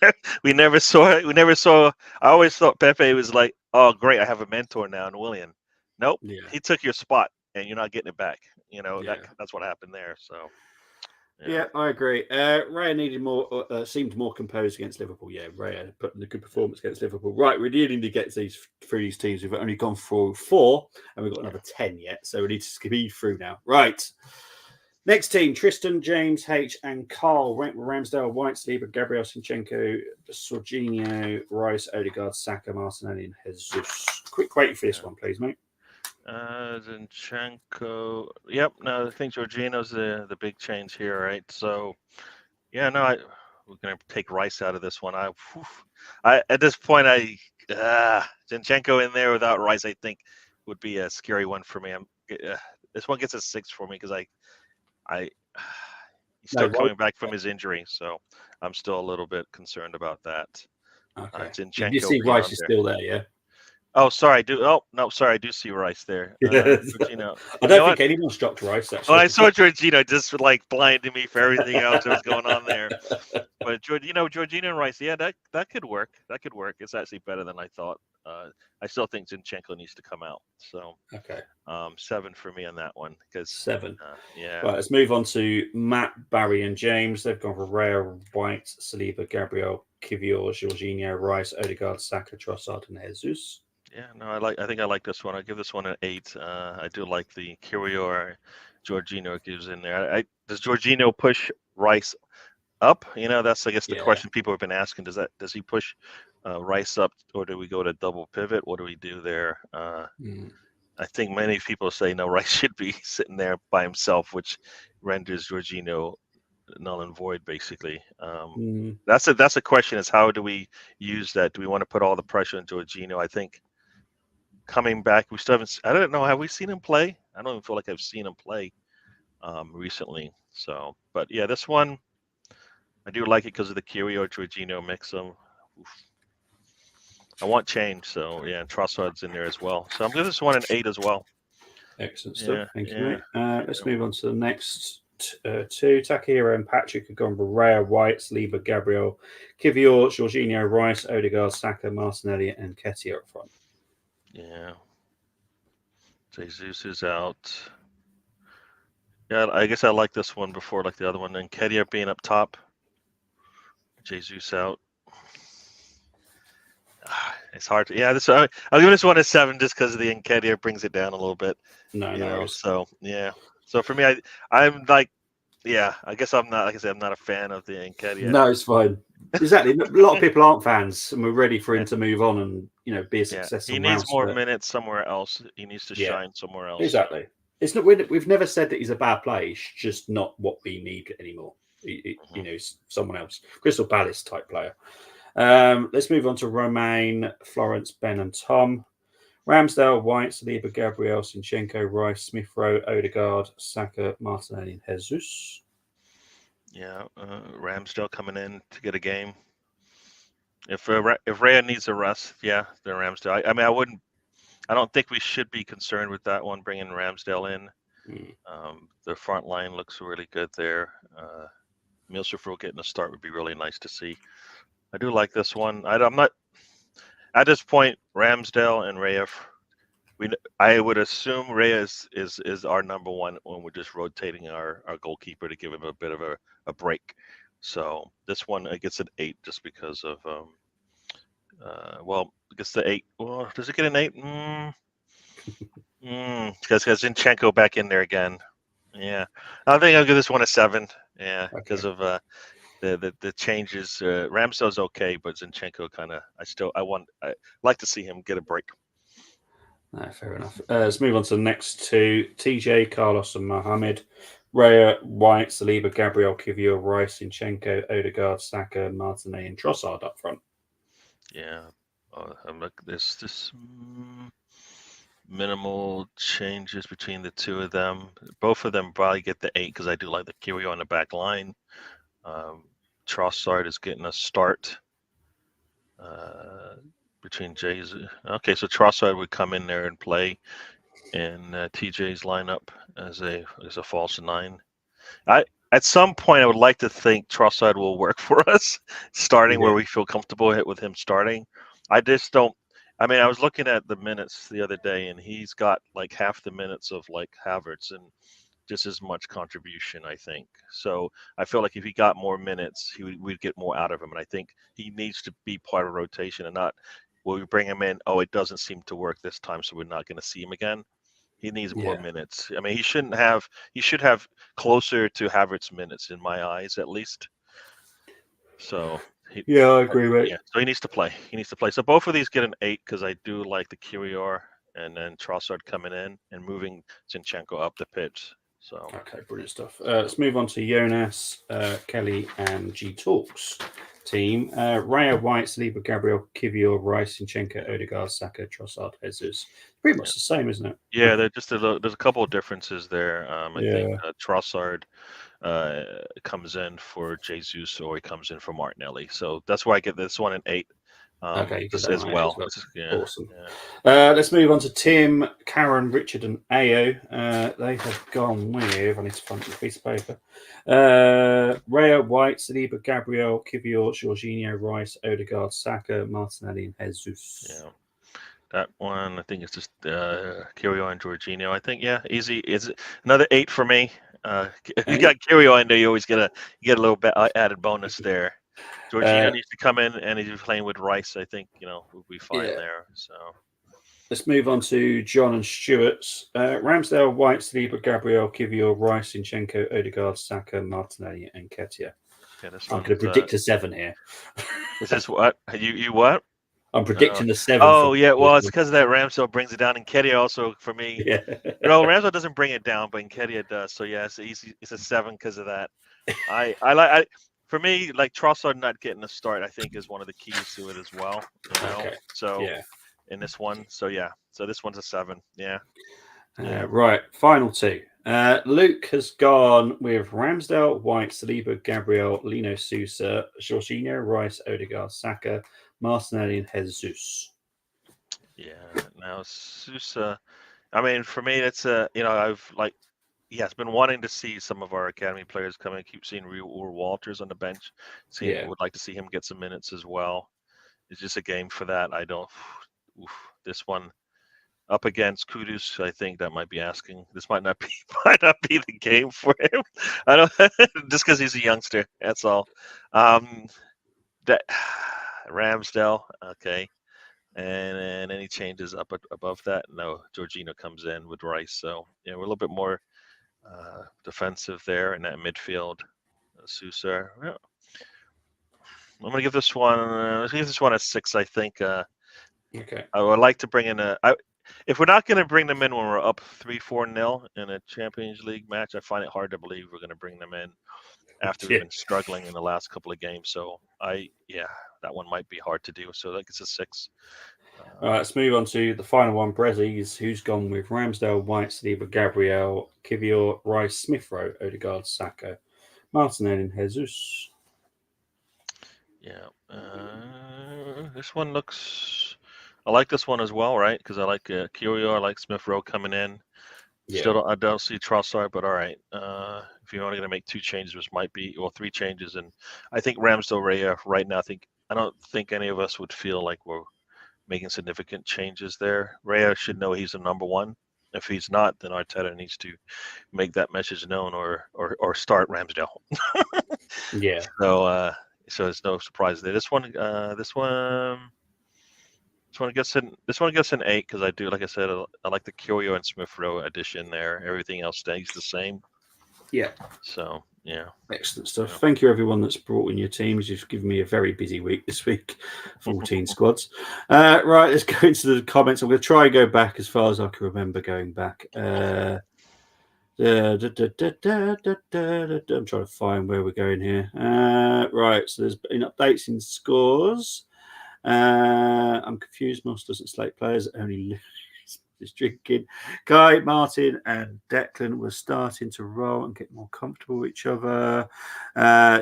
never saw. I always thought Pepe was like, oh great, I have a mentor now in Willian. Nope, he took your spot and you're not getting it back. That's what happened there. So yeah, I agree. Raya needed more. Seemed more composed against Liverpool. Yeah, Raya put in a good performance against Liverpool. Right, we really need to get through these teams. We've only gone through 4, and we've got another 10 yet. So we need to speed through now. Right. Next team: Tristan, James, H, and Carl. Ramsdale, White, Sleeper, Gabriel Sinchenko, Jorginho, Rice, Odegaard, Saka, Martinelli, and Jesus. Quick wait for this one, please, mate. Zinchenko. Yep. No, I think Jorginho's the big change here, right? So, we're gonna take Rice out of this one. At this point, Zinchenko in there without Rice, I think, would be a scary one for me. This one gets a 6 for me because he's still coming back from his injury, so I'm still a little bit concerned about that. Okay. Zinchenko. You see, Rice is still there, yeah. Oh, sorry. I do see Rice there. Jorginho. I don't think anyone's dropped Rice, actually. Well, I saw Jorginho just like blinding me for everything else that was going on there. But Jorginho and Rice, that could work. That could work. It's actually better than I thought. I still think Zinchenko needs to come out. So Okay. 7 for me on that one. Because 7. yeah. Right, let's move on to Matt, Barry, and James. They've gone for Raya, White, Saliba, Gabriel, Kivior, Jorginho, Rice, Odegaard, Saka, Trossard, and Jesus. Yeah, no, I think I like this one. I give this one an 8. I do like the Kyrior, Jorginho gives in there. Does Jorginho push Rice up? That's I guess the question people have been asking. Does he push Rice up, or do we go to double pivot? What do we do there? I think many people say no, Rice should be sitting there by himself, which renders Jorginho null and void, basically. That's a question: is how do we use that? Do we want to put all the pressure on Jorginho? I think coming back, we still haven't. I don't know. Have we seen him play? I don't even feel like I've seen him play recently. So, but yeah, this one I do like it because of the Kyrior Jorginho mix. I want change, so yeah, and Trossard's in there as well. So I'm giving this one an 8 as well. Excellent stuff. Thank you, mate. Let's move on to the next two. Takahiro and Patrick have gone for Raya, White, Saliba, Gabriel, Kivior, Jorginho, Rice, Odegaard, Saka, Martinelli, and Nketiah up front. Yeah. Jesus is out. Yeah, I guess I like this one before like the other one. And Nketiah being up top. Jesus out. It's hard to, I'll give this one a 7 just because of the Nketiah brings it down a little bit. No. So yeah. So for me, I'm like, yeah, I guess I'm not, like I said, I'm not a fan of the Nketiah. No, it's fine. Exactly. A lot of people aren't fans, and we're ready for him to move on and be a success. He needs more minutes somewhere else. He needs to shine somewhere else. Exactly. It's not. We've never said that he's a bad player. He's just not what we need anymore. He's someone else, Crystal Palace type player. Let's move on to Romain, Florence, Ben, and Tom. Ramsdale, White, Saliba, Gabriel, Zinchenko, Rice, Smith Rowe, Odegaard, Saka, Martinelli, and Jesus. Yeah, Ramsdale coming in to get a game. If Raya needs a rest, then Ramsdale. I don't think we should be concerned with that one, bringing Ramsdale in. The front line looks really good there. Milsifro getting a start would be really nice to see. I do like this one. I'm not at this point. Ramsdale and Raya. I would assume Raya is our number one when we're just rotating our goalkeeper to give him a bit of a break. So this one I gets an 8 just because of I guess the 8. Well, does it get an 8? Because Zinchenko back in there again. Yeah, I think I'll give this one a 7. Yeah, because of the changes. Ramsdale's okay, but Zinchenko kind of. I like to see him get a break. No, fair enough. Let's move on to the next two. TJ, Carlos, and Mohamed. Raya, White, Saliba, Gabriel, Kivior, Rice, Zinchenko, Odegaard, Saka, Martinelli, and Trossard up front. Yeah, there's this minimal changes between the two of them. Both of them probably get the 8 because I do like the Kiwior on the back line. Trossard is getting a start between Jay's. Okay, so Trossard would come in there and play in TJ's lineup as a false 9. At some point, I would like to think Trossard will work for us, starting where we feel comfortable with him starting. I just don't. I mean, I was looking at the minutes the other day, and he's got like half the minutes of like Havertz and just as much contribution, I think. So I feel like if he got more minutes, we'd get more out of him. And I think he needs to be part of rotation and not, will we bring him in? Oh, it doesn't seem to work this time, so we're not going to see him again. He needs more minutes. I mean, he should have closer to Havertz minutes in my eyes, at least. So I agree with. Yeah, so he needs to play. So both of these get an 8 because I do like the Kyrior and then Trossard coming in and moving Zinchenko up the pitch. So okay, brilliant stuff. Let's move on to Jonas, Kelly, and G Talks team. Raya, White, Saliba, Gabriel, Kivior, Rice, Zinchenko, Odegaard, Saka, Trossard, Jesus. Pretty much the same, isn't it? Yeah, there's a couple of differences there. I think Trossard comes in for Jesus or he comes in for Martinelli. So that's why I get this one an 8. Okay, as well. Awesome. Let's move on to Tim, Karen, Richard, and Ao. They have gone with, I need to find the piece of paper. Raya, White, Saliba, Gabriel, Kivior, Jorginho, Rice, Odegaard, Saka, Martinelli, and Jesus. Yeah. That one, I think it's just Kyrgios and Jorginho. I think, yeah, easy. It's another 8 for me. If you got Kyrgios in there, you always get a little bit added bonus there. Jorginho needs to come in, and he's playing with Rice. I think we'll be fine there. So let's move on to John and Stuart's. Ramsdale, White, Saliba, Gabriel, Kivior, Rice, Zinchenko, Odegaard, Saka, Martinelli, and Nketiah. I'm going to predict a 7 here. Is this what you what? I'm predicting the 7. Oh yeah, well it's because of that Ramsdale brings it down, and Nketiah also for me. Yeah. Ramsdale doesn't bring it down, but Nketiah does. So yeah, it's easy. It's a 7 because of that. For me, like Trossard not getting a start, I think is one of the keys to it as well. Okay. So in this one, so this one's a 7. Yeah. Right, final 2. Luke has gone with Ramsdale, White, Saliba, Gabriel, Lino Sousa, Jorginho, Rice, Odegaard, Saka, Martinelli, and Jesus. Yeah. Now Sousa, I mean, for me, it's I've been wanting to see some of our academy players come in. I keep seeing Ur Walters on the bench. Would like to see him get some minutes as well. It's just a game for that. I don't. This one up against Kudus, I think that might be asking. This might not be the game for him. I don't just because he's a youngster. That's all. That Ramsdale, okay, and any changes up above that? No, Jorginho comes in with Rice. So we're a little bit more defensive there in that midfield. Sousa. Yeah. I'm gonna give this one. A 6. I think. Okay. I would like to bring in if we're not going to bring them in when we're up 3-4-0 in a Champions League match, I find it hard to believe we're going to bring them in after we've been struggling in the last couple of games. So that one might be hard to do. So I think it's a 6. All right, let's move on to the final one. Brezzi's, who's gone with Ramsdale, White, Saliba, Gabriel, Kivior, Rice, Smith Rowe, Odegaard, Saka, Martinelli, and Jesus. Yeah. This one looks. I like this one as well, right? Because I like Kyrgios, I like Smith Rowe coming in. Yeah. I don't see Trossard, but all right. If you're only going to make 2 changes, which might be 3 changes, and I think Ramsdale Raya right now. I don't think any of us would feel like we're making significant changes there. Raya should know he's the number 1. If he's not, then Arteta needs to make that message known or start Ramsdale. Yeah. So it's no surprise there. This one gets an 8 because I do, like I said, I like the Kyrgios and Smith Rowe addition there. Everything else stays the same. Yeah. So yeah. Excellent stuff. Yeah. Thank you everyone that's brought in your teams. You've given me a very busy week this week. 14 squads. Right, let's go into the comments. I'm going to try and go back as far as I can remember going back. I'm trying to find where we're going here. Right, so there's been updates in scores. I'm confused. Moss doesn't slate players, only is drinking. Guy, Martin, and Declan were starting to roll and get more comfortable with each other.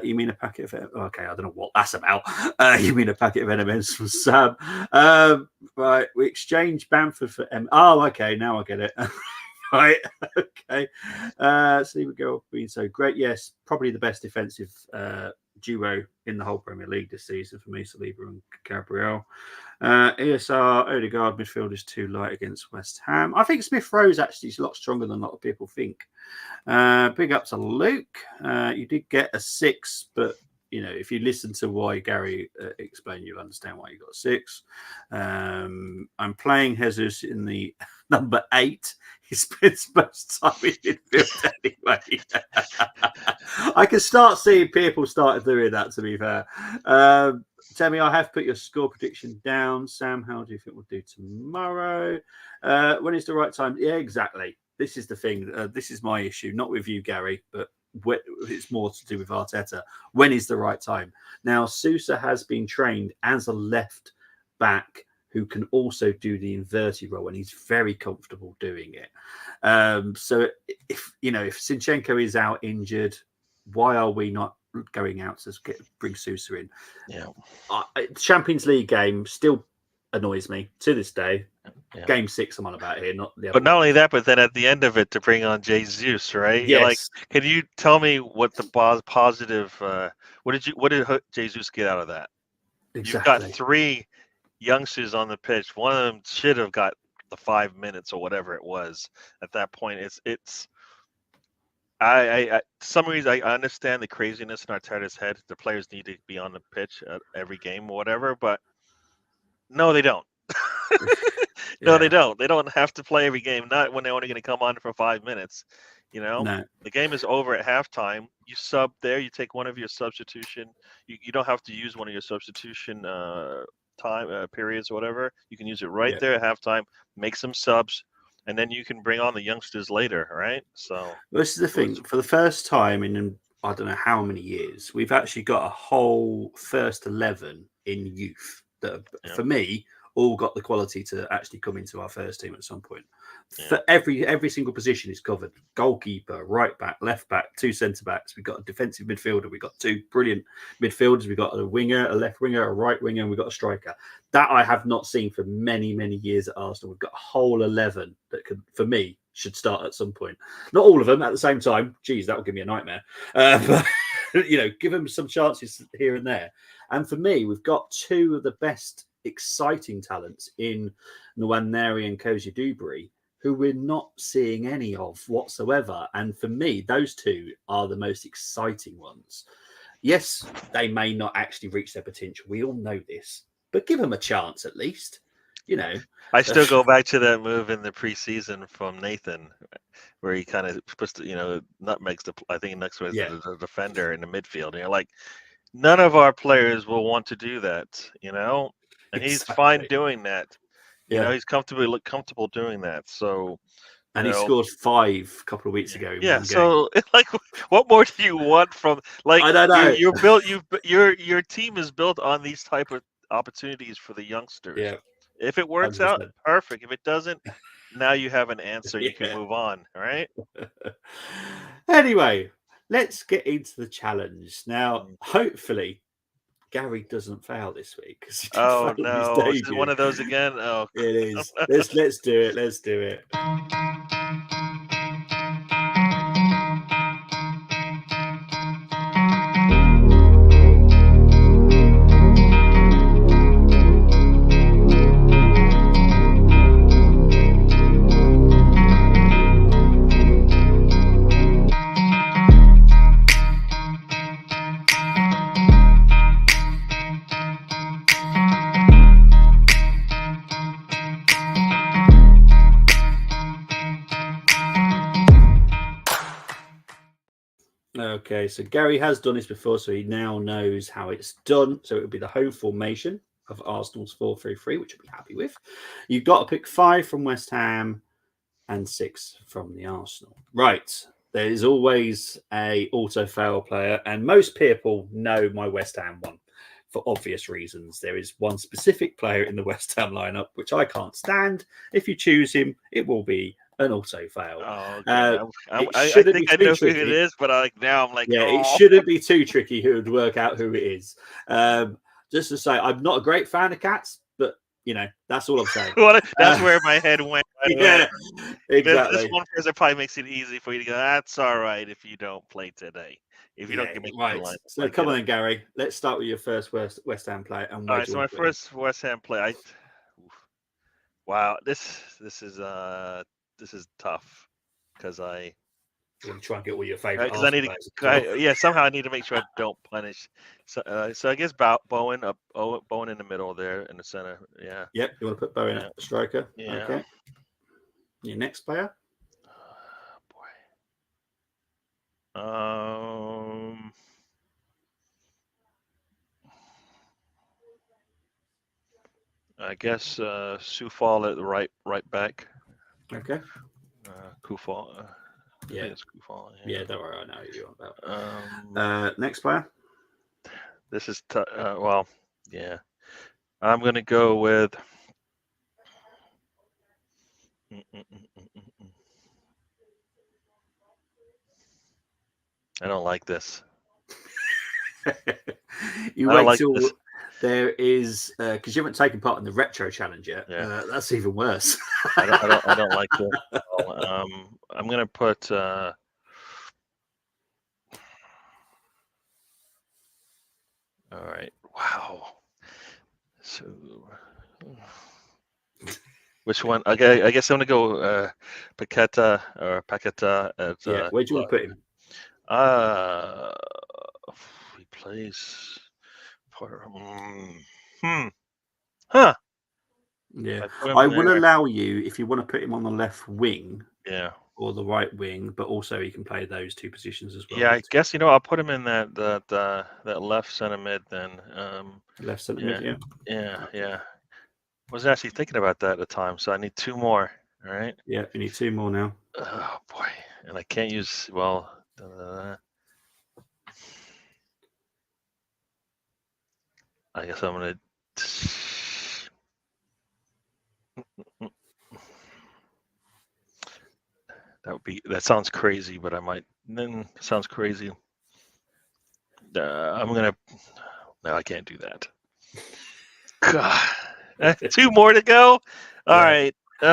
You mean a packet of... Okay, I don't know what that's about. You mean a packet of M&Ms from Sam. Right, we exchanged Bamford for M. Oh, okay, now I get it. Right, okay. Saliba Girl being so great. Yes, probably the best defensive duo in the whole Premier League this season for me, Saliba and Gabriel. ESR, Odegaard midfield is too light against West Ham. I think Smith Rowe's actually a lot stronger than a lot of people think. Big up to Luke. You did get a 6, but if you listen to why Gary explained, you'll understand why you got a 6. I'm playing Jesus in the number 8. He spends most time in midfield anyway. I can start seeing people started doing that, to be fair. Tell me, I have put your score prediction down. Sam, how do you think we'll do tomorrow? When is the right time? Yeah, exactly. This is the thing. This is my issue, not with you, Gary, but it's more to do with Arteta. When is the right time? Now, Sousa has been trained as a left back who can also do the inverted role, and he's very comfortable doing it. So if Zinchenko is out injured, why are we not going out to bring Sousa in? Yeah. Champions League game still annoys me to this day. Yeah. Game 6 I'm on about here, not the other. But not only that, but then at the end of it to bring on Jesus, right? Yes. Can you tell me what the positive? What did Jesus get out of that? Exactly. You've got 3 youngsters on the pitch. One of them should have got the 5 minutes or whatever it was at that point. It's some reason I understand the craziness in Arteta's head. The players need to be on the pitch at every game or whatever, but no, they don't. No, they don't. They don't have to play every game. Not when they're only going to come on for 5 minutes. No. The game is over at halftime. You sub there. You take one of your substitution. You don't have to use one of your substitution time periods or whatever. You can use it right there at halftime. Make some subs, and then you can bring on the youngsters later. Right. So this is the thing. For the first time in I don't know how many years, we've actually got a whole first 11 in youth that, for me, all got the quality to actually come into our first team at some point. For every single position is covered. Goalkeeper, right back, left back, 2 centre backs. We've got a defensive midfielder. We've got 2 brilliant midfielders. We've got a winger, a left winger, a right winger, and we've got a striker. That I have not seen for many, many years at Arsenal. We've got a whole 11 that could, for me, should start at some point. Not all of them at the same time. Geez, that would give me a nightmare. But, give them some chances here and there. And for me, we've got 2 of the best exciting talents in Nwaneri and Koji Dubry, who we're not seeing any of whatsoever. And for me, those 2 are the most exciting ones. Yes, they may not actually reach their potential. We all know this, but give them a chance at least. I still go back to that move in the preseason from Nathan, where he kind of puts, nutmegs I think next to the defender in the midfield. And you're like, none of our players will want to do that, and he's fine doing that. He's comfortable doing that. So, and he scored 5 a couple of weeks ago. Yeah. So, what more do you want from? I don't know. You're built. Your team is built on these type of opportunities for the youngsters. Yeah. If it works 100%. out, perfect. If it doesn't, now you have an answer. You can move on. All right. Anyway, let's get into the challenge now. Hopefully, Gary doesn't fail this week. Oh no! Is it one of those again? Oh, it is. Let's do it. Let's do it. Okay, so Gary has done this before, so he now knows how it's done. So it would be the home formation of Arsenal's 4-3-3, which I'll be happy with. You've got to pick 5 from West Ham and 6 from the Arsenal. Right, there is always a auto-fail player, and most people know my West Ham one for obvious reasons. There is one specific player in the West Ham lineup, which I can't stand. If you choose him, it will be an auto fail. Oh, okay. I think I know who it is, but now I'm like, it shouldn't be too tricky who would work out who it is. Just to say, I'm not a great fan of cats, but that's all I'm saying. That's where my head went. Yeah, exactly. This one person probably makes it easy for you to go. That's all right if you don't play today. If you don't give me right. So come on, then, Gary. Let's start with your first West Ham play. And all right. So my first West Ham play. Wow, this is tough because I want to try and get all your favorite. Because I need to, somehow I need to make sure I don't punish. So I guess Bowen Bowen in the middle there in the center. Yeah. Yep. You want to put Bowen at the striker? Yeah. Okay. Your next player. Oh, boy. I guess Soufal at the right back. Okay. Koufal. Yeah, it's Koufal. Yeah, don't worry, I know who you're about. Next player. This is well, yeah. I'm gonna go with. I don't like this. You wait till there is because you haven't taken part in the retro challenge yet. Yeah. That's even worse. I don't like this. I'm gonna put. All right. Wow. So Which one? Okay, I guess I'm gonna go Paqueta or Paqueta at Yeah, where do you want to put him? he plays for huh. Yeah, I put him I will there. allow you if you want to put him on the left wing Yeah. or the right wing, but also he can play those two positions as well. Yeah, I guess I'll put him in that left center mid then. Left centre Yeah, mid, yeah. Was actually thinking about that at the time, so I need 2 more. All right. Yeah, you need 2 more now. Oh boy, and I can't use I guess I'm gonna. That sounds crazy, but I might. Then sounds crazy. I'm gonna. No, I can't do that. God, 2 more to go. All right. All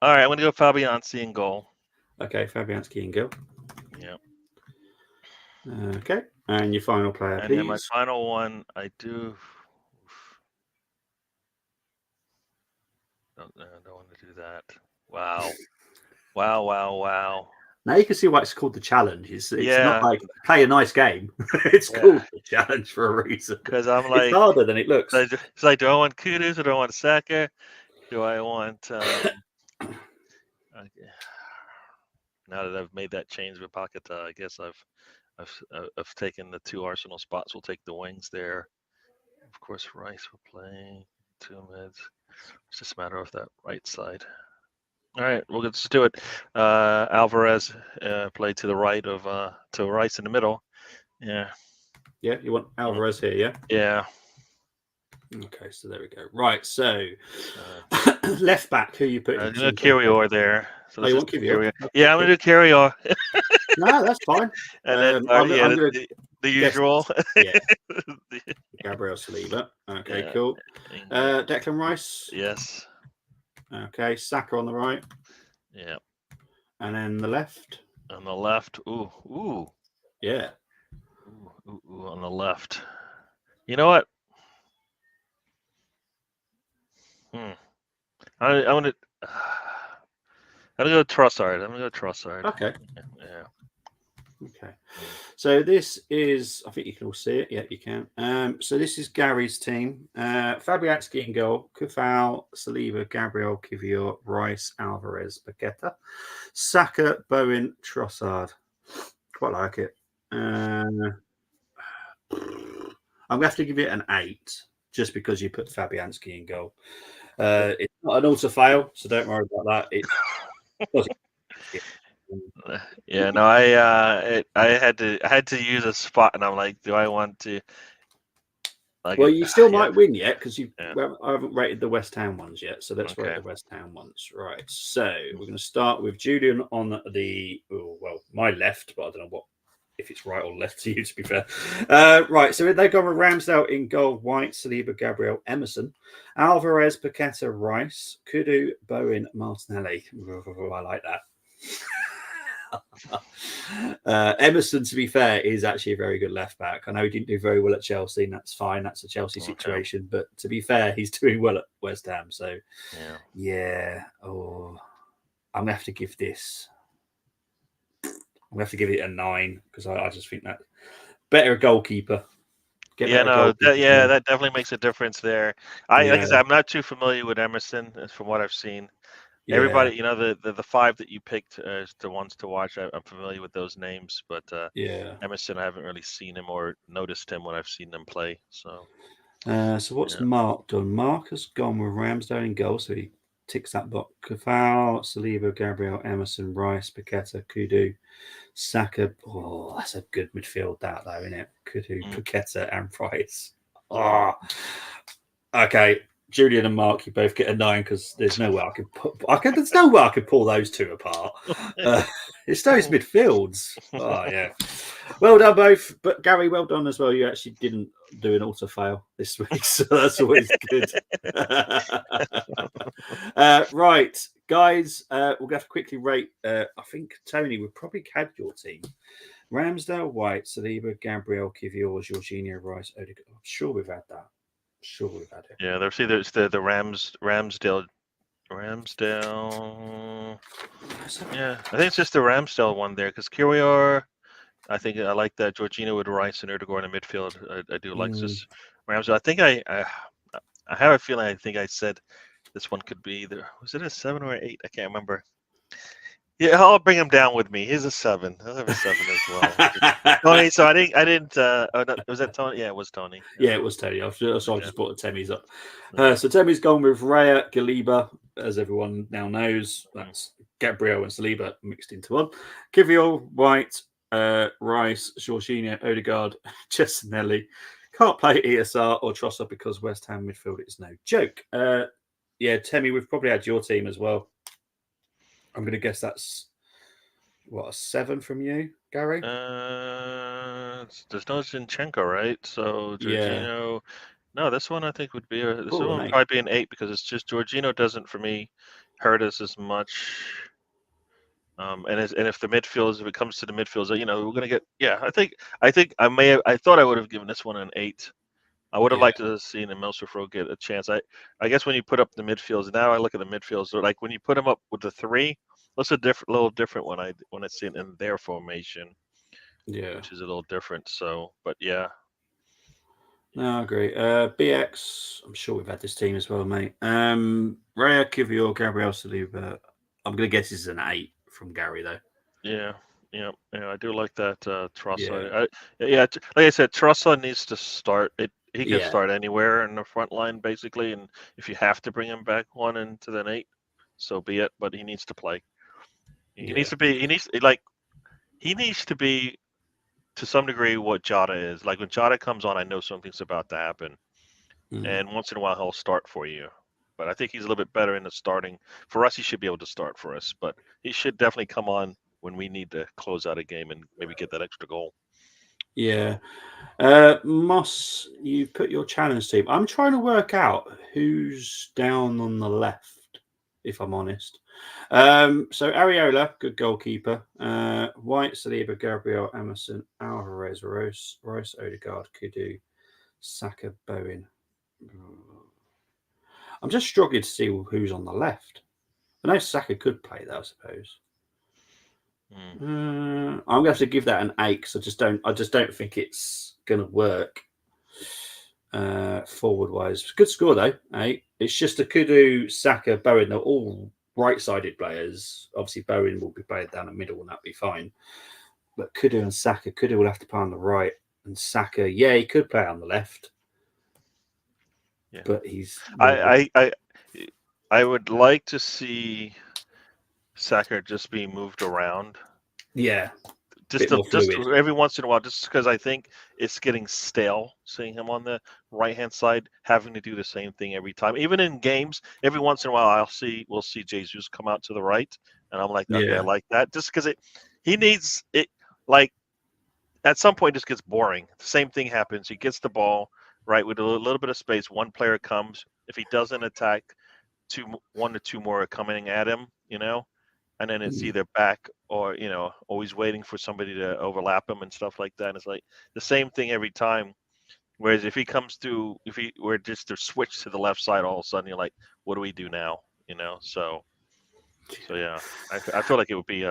right. I'm gonna go Fabianski in goal. Okay, Fabianski in goal. Yeah. Okay, and your final player, And please. then my final one, I do. Don't want to do that. Wow. Now you can see why it's called the challenge. It's Yeah. not like play a nice game. It's called the challenge for a reason. Because I'm like, it's harder than it looks. It's like, do I want Kudus or do I want Saka? Do I want? Now that I've made that change with Paqueta, I guess I've taken the 2 Arsenal spots. We'll take the wings there. Of course, Rice will play 2 mids. It's just a matter of that right side. All right, we'll just do it. Alvarez played to the right of to Rice in the middle. Yeah. Yeah, you want Alvarez here, yeah? Yeah. Okay, so there we go. Right, so left back, who you putting? I'm gonna Kiwior there. So you want Kiwior? Okay, yeah, I'm gonna do Kiwior. No, that's fine. And then the usual. Yeah. Gabriel Saliba. Okay, cool. Declan Rice. Yes. Okay, Saka on the right. Yeah. And then the left. On the left. Ooh. Yeah. Ooh, on the left. You know what? I'm gonna go Trossard. Okay. Yeah. Okay. So this is, I think you can all see it. Yeah, you can. So this is Gary's team. Fabianski in goal, Kufal, Saliba, Gabriel, Kiwior, Rice, Alvarez, Paqueta, Saka, Bowen, Trossard. Quite like it. I'm going to have to give it an 8 just because you put Fabianski in goal. It's not an auto fail, so don't worry about that. Yeah, no, I had to use a spot, and I'm like, do I want to? Like, well, you still might win yet because I haven't rated the West Ham ones yet, so let's rate the West Ham ones. Right, so we're going to start with Julian on my left, but I don't know if it's right or left to you, to be fair. Right, so they go with Ramsdale in goal, White, Saliba, Gabriel, Emerson, Alvarez, Paqueta, Rice, Kudu, Bowen, Martinelli. I like that. Emerson, to be fair, is actually a very good left back. I know he didn't do very well at Chelsea, and that's fine. That's a Chelsea situation. But to be fair, he's doing well at West Ham. So, yeah. Oh, I'm gonna have to give this. I'm gonna have to give it a 9 because I just think that better goalkeeper. That definitely makes a difference there. Like I said, I'm not too familiar with Emerson from what I've seen. Yeah. Everybody, the 5 that you picked as the ones to watch, I'm familiar with those names, but Emerson, I haven't really seen him or noticed him when I've seen them play. So what's Mark done? Mark has gone with Ramsdale in goal, so he ticks that box. Kafal, Saliba, Gabriel, Emerson, Rice, Paqueta, Kudu, Saka. Oh, that's a good midfield, that though, isn't it? Kudu, Paqueta, and Rice. Oh, okay. Julian and Mark, you both get a 9 because there's no way there's no way I could pull those 2 apart. It's those midfields. Oh yeah. Well done both. But Gary, well done as well. You actually didn't do an auto fail this week, so that's always good. Right, guys, we'll have to quickly rate. I think Tony would probably had your team. Ramsdale, White, Saliba, Gabriel, Kiwior, Jorginho, Rice, Odegaard. I'm sure we've had that. Sure, we've had it. Yeah, there's either it's the Ramsdale. Yeah, I think it's just the Ramsdale one there because Kirior. I think I like that Jorginho with Rice and Erdogan in the midfield. I do like this Ramsdale. I think I have a feeling. I think I said this one could be either. Was it a 7 or an 8? I can't remember. Yeah, I'll bring him down with me. He's a 7. I'll have a 7 as well. Tony, so I didn't. Oh, no, was that Tony? Yeah, it was Tony. Yeah, it was Tony. I just Okay. brought the Temmie's up. Okay. So Temmie's gone with Raya, Galiba, as everyone now knows. That's Gabriel and Saliba mixed into one. Kivior, White, Rice, Jorginho, Odegaard, Chesnelli. Can't play ESR or Trossard because West Ham midfield is no joke. Yeah, Temmie, we've probably had your team as well. I'm going to guess that's, what, a 7 from you, Gary? There's no Zinchenko, right? So Jorginho. Yeah. No, this one I think would be this Ooh, one an would 8. probably be an 8 because it's just Jorginho doesn't for me hurt us as much. And if the midfields, if it comes to the midfields, we're gonna get. Yeah, I think I thought I would have given this one an 8. I would have liked to have seen Milsrifro get a chance. I guess when you put up the midfields, now I look at the midfields. So like when you put them up with the 3, that's a little different when I see it in their formation. Yeah, which is a little different. So, but yeah. No, I agree. BX, I'm sure we've had this team as well, mate. Raya, Kivior, Gabriel Saliba. I'm going to guess this is an 8 from Gary, though. Yeah, I do like that Trossard. Yeah. Like I said, Trossard needs to start. He can Yeah. start anywhere in the front line, basically, and if you have to bring him back one into the 8, so be it. But he needs to play. He needs to be. He needs to be to some degree what Jota is. Like when Jota comes on, I know something's about to happen, and once in a while he'll start for you. But I think he's a little bit better in the starting. For us, he should be able to start for us, but he should definitely come on when we need to close out a game and maybe get that extra goal. Yeah. Moss, you put your challenge team. I'm trying to work out who's down on the left, if I'm honest. So Areola, good goalkeeper. White, Saliba, Gabriel, Emerson, Alvarez, Royce, Odegaard, Kudu, Saka, Bowen. I'm just struggling to see who's on the left. I know Saka could play though, I suppose. I'm going to have to give that an 8 because I just don't think it's going to work forward wise. Good score though, 8. It's just a Kudu, Saka, Bowen. They're all right-sided players. Obviously, Bowen will be played down the middle and that'll be fine. But Kudu and Saka, Kudu will have to play on the right, and Saka, yeah, he could play on the left. Yeah. But he's. I would like to see Saka just be moved around. Yeah. Just every once in a while, just because I think it's getting stale seeing him on the right-hand side, having to do the same thing every time. Even in games, every once in a while, we'll see Jesus come out to the right, and I'm like, okay, I like that. Just because he needs it. Like at some point, it just gets boring. The same thing happens. He gets the ball right with a little bit of space. One player comes. If he doesn't attack, 1 to 2 more are coming at him. And then it's either back or, always waiting for somebody to overlap him and stuff like that. And it's like the same thing every time. Whereas if he comes to, we're just to switch to the left side, all of a sudden you're like, what do we do now? So yeah, I feel like it would be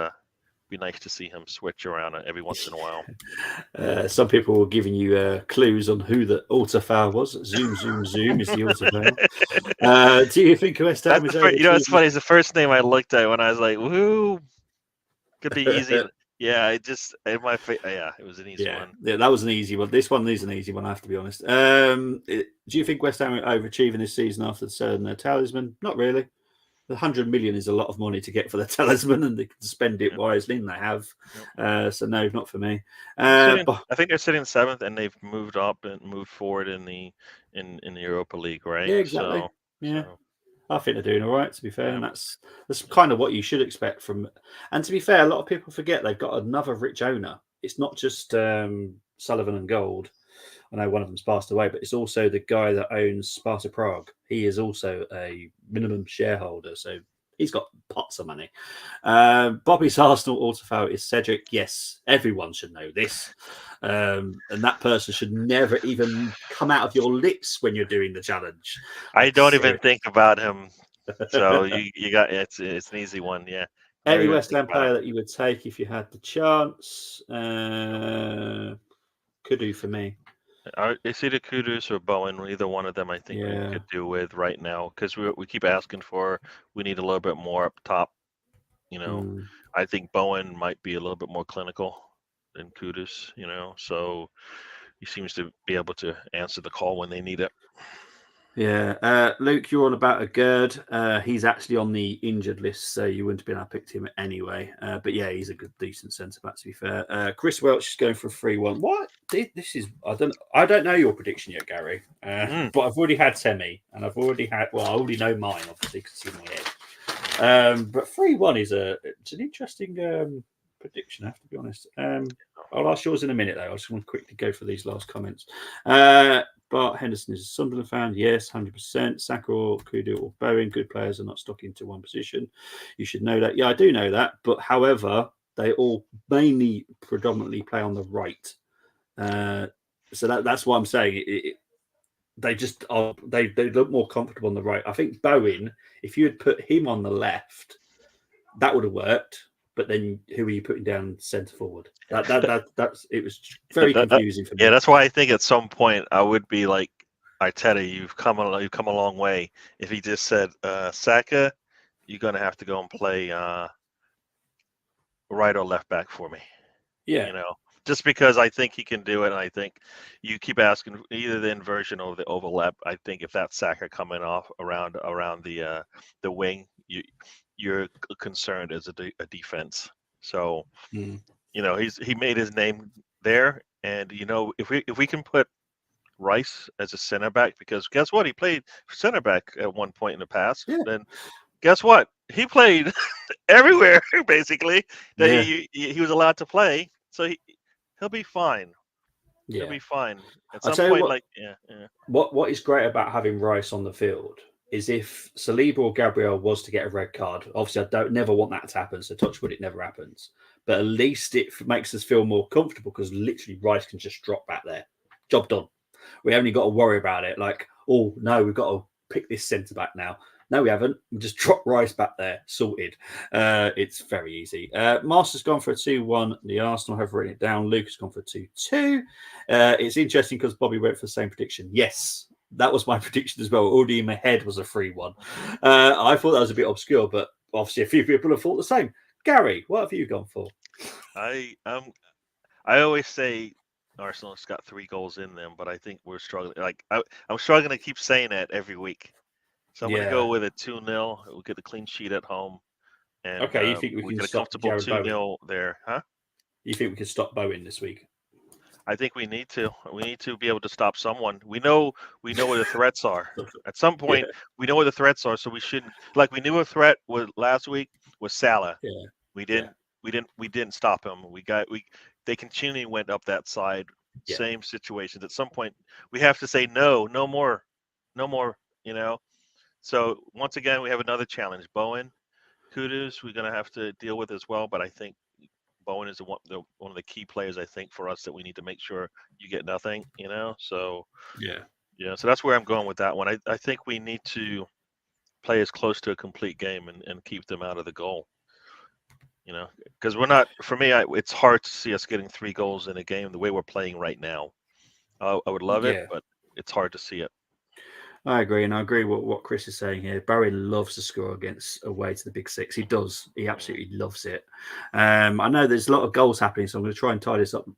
nice to see him switch around every once in a while. Some people were giving you clues on who the auto foul was. Zoom is the auto foul. Do you think West Ham is over? It's funny. It's the first name I looked at when I was like, "Who could be easy?" Yeah, it was an easy one. Yeah, that was an easy one. This one is an easy one, I have to be honest. Do you think West Ham are overachieving this season after selling their talisman? Not really. The 100 million is a lot of money to get for the talisman, and they can spend it wisely, and they have. So no, not for me. I think they're sitting 7th, and they've moved up and moved forward in the Europa League, right? Yeah, exactly. I think they're doing all right, to be fair, and that's kind of what you should expect from. And to be fair, a lot of people forget they've got another rich owner. It's not just Sullivan and Gold. I know one of them's passed away, but it's also the guy that owns Sparta Prague. He is also a minimum shareholder, so He's got pots of money. Bobby's Arsenal autofoul is Cedric. Yes, everyone should know this. And that person should never even come out of your lips when you're doing the challenge. I Like, don't even think about him. So you got it's an easy one, yeah. Any West Ham player that you would take if you had the chance? Kudu for me. It's either Kudus or Bowen. Either one of them, I think we could do with right now because we keep asking for. We need a little bit more up top. You know, I think Bowen might be a little bit more clinical than Kudus. You know, so he seems to be able to answer the call when they need it. Yeah, Luke, you're on about a Gerd. He's actually on the injured list, so you wouldn't have been able to pick him anyway. But yeah, he's a good, decent centre back. To be fair, Chris Welch is going for a 3-1. What? This is I don't know your prediction yet, Gary. But I've already had Semi, and I've already had. Well, I already know mine, obviously, because it's in my head. But 3-1 is it's an interesting prediction. I have to be honest. I'll ask yours in a minute, though. I just want to quickly go for these last comments. Bart Henderson is a Sunderland fan. Yes, 100%. Saka or Kudu or Bowen, good players are not stuck into one position. You should know that. Yeah, I do know that. But however, they all predominantly play on the right. So that's what I'm saying. They just are. They look more comfortable on the right. I think Bowen, if you had put him on the left, that would have worked. But then, who are you putting down centre forward? That's it was very confusing for me. Yeah, that's why I think at some point I would be like Arteta. You've come a long way. If he just said, Saka, you're gonna have to go and play right or left back for me. Yeah, you know, just because I think he can do it, and I think you keep asking either the inversion or the overlap. I think if that's Saka coming off around the wing, you're concerned as a defense. So, you know, he made his name there, and you know, if we can put Rice as a center back, because guess what, he played center back at one point in the past. Yeah. Then guess what, he played everywhere basically that he was allowed to play. So he'll be fine. Yeah. He'll be fine at some point. What is great about having Rice on the field is if Saliba or Gabriel was to get a red card, obviously I never want that to happen, so touch wood, it never happens. But at least it makes us feel more comfortable because literally Rice can just drop back there. Job done. We only got to worry about it like, oh, no, we've got to pick this centre-back now. No, we haven't. We just drop Rice back there. Sorted. It's very easy. Master's gone for a 2-1. The Arsenal have written it down. Luke has gone for a 2-2. It's interesting because Bobby went for the same prediction. Yes, that was my prediction as well. Already in my head was a 3-1. I thought that was a bit obscure, but obviously a few people have thought the same. Gary, what have you gone for? I always say Arsenal's got 3 goals in them, but I think we're struggling. Like I'm struggling to keep saying that every week. So I'm going to go with a 2-0. We'll get the clean sheet at home. And, okay, you think we can get a stop comfortable 2-0 there, huh? You think we can stop Bowen this week? I think we need to. We need to be able to stop someone. We know where the threats are. At some point, we know where the threats are, so we shouldn't. Like we knew a threat was last week was Salah. Yeah. We didn't stop him. They continually went up that side. Yeah. Same situations. At some point, we have to say no more. You know. So once again, we have another challenge. Bowen, Kudus, we're going to have to deal with as well. But I think Bowen is one of the key players, I think, for us that we need to make sure you get nothing, you know? So, yeah. So that's where I'm going with that one. I think we need to play as close to a complete game and keep them out of the goal, you know? Because for me, it's hard to see us getting 3 goals in a game the way we're playing right now. I would love it, but it's hard to see it. I agree, and I agree with what Chris is saying here. Bowen loves to score against away to the Big Six. He does. He absolutely loves it. I know there's a lot of goals happening, so I'm going to try and tie this up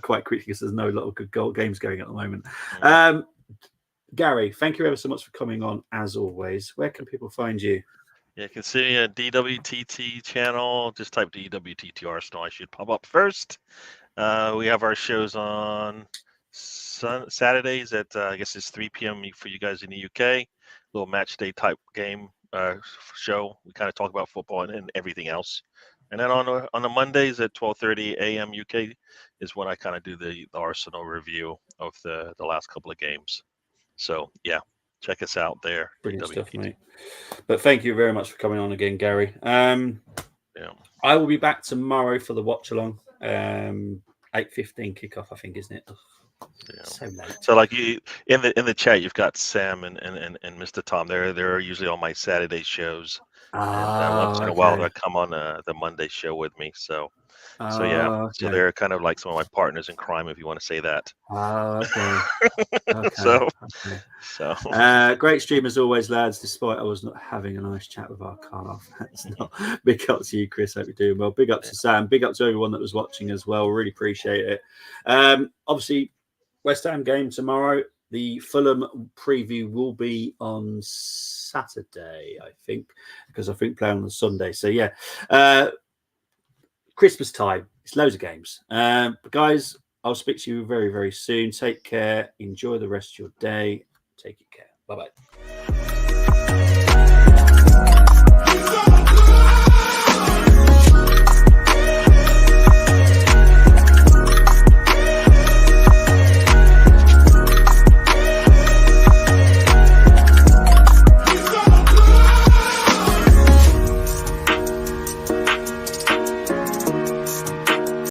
quite quickly because there's no lot of good games going at the moment. Gary, thank you ever so much for coming on, as always. Where can people find you? Yeah, you can see me at DWTT channel. Just type DWTT Arsenal. I should pop up first. We have our shows on Saturdays at I guess it's 3 p.m. for you guys in the UK. A little match day type game show. We kind of talk about football and everything else. And then on the Mondays at 12:30 a.m. UK is when I kind of do the Arsenal review of the last couple of games. So yeah. check us out there. Brilliant stuff, DWPT. mate. But thank you very much for coming on again, Gary. Yeah. I will be back tomorrow for the watch along. 8:15 kickoff, I think, isn't it? Yeah. So late. So like you in the chat, you've got Sam and Mr. Tom. They're usually on my Saturday shows, and once in a while they'll come on the Monday show with me. So yeah, so they're kind of like some of my partners in crime, if you want to say that. Okay. So Great stream as always, lads. Despite I was not having a nice chat with our calf, that's not big up to you, Chris. Hope you're doing well. Big up to Sam. Big up to everyone that was watching as well. Really appreciate it. Obviously, West Ham game tomorrow. The Fulham preview will be on Saturday, I think, because I think playing on Sunday. So yeah, Christmas time. It's loads of games. But guys, I'll speak to you very, very soon. Take care. Enjoy the rest of your day. Take care. Bye-bye.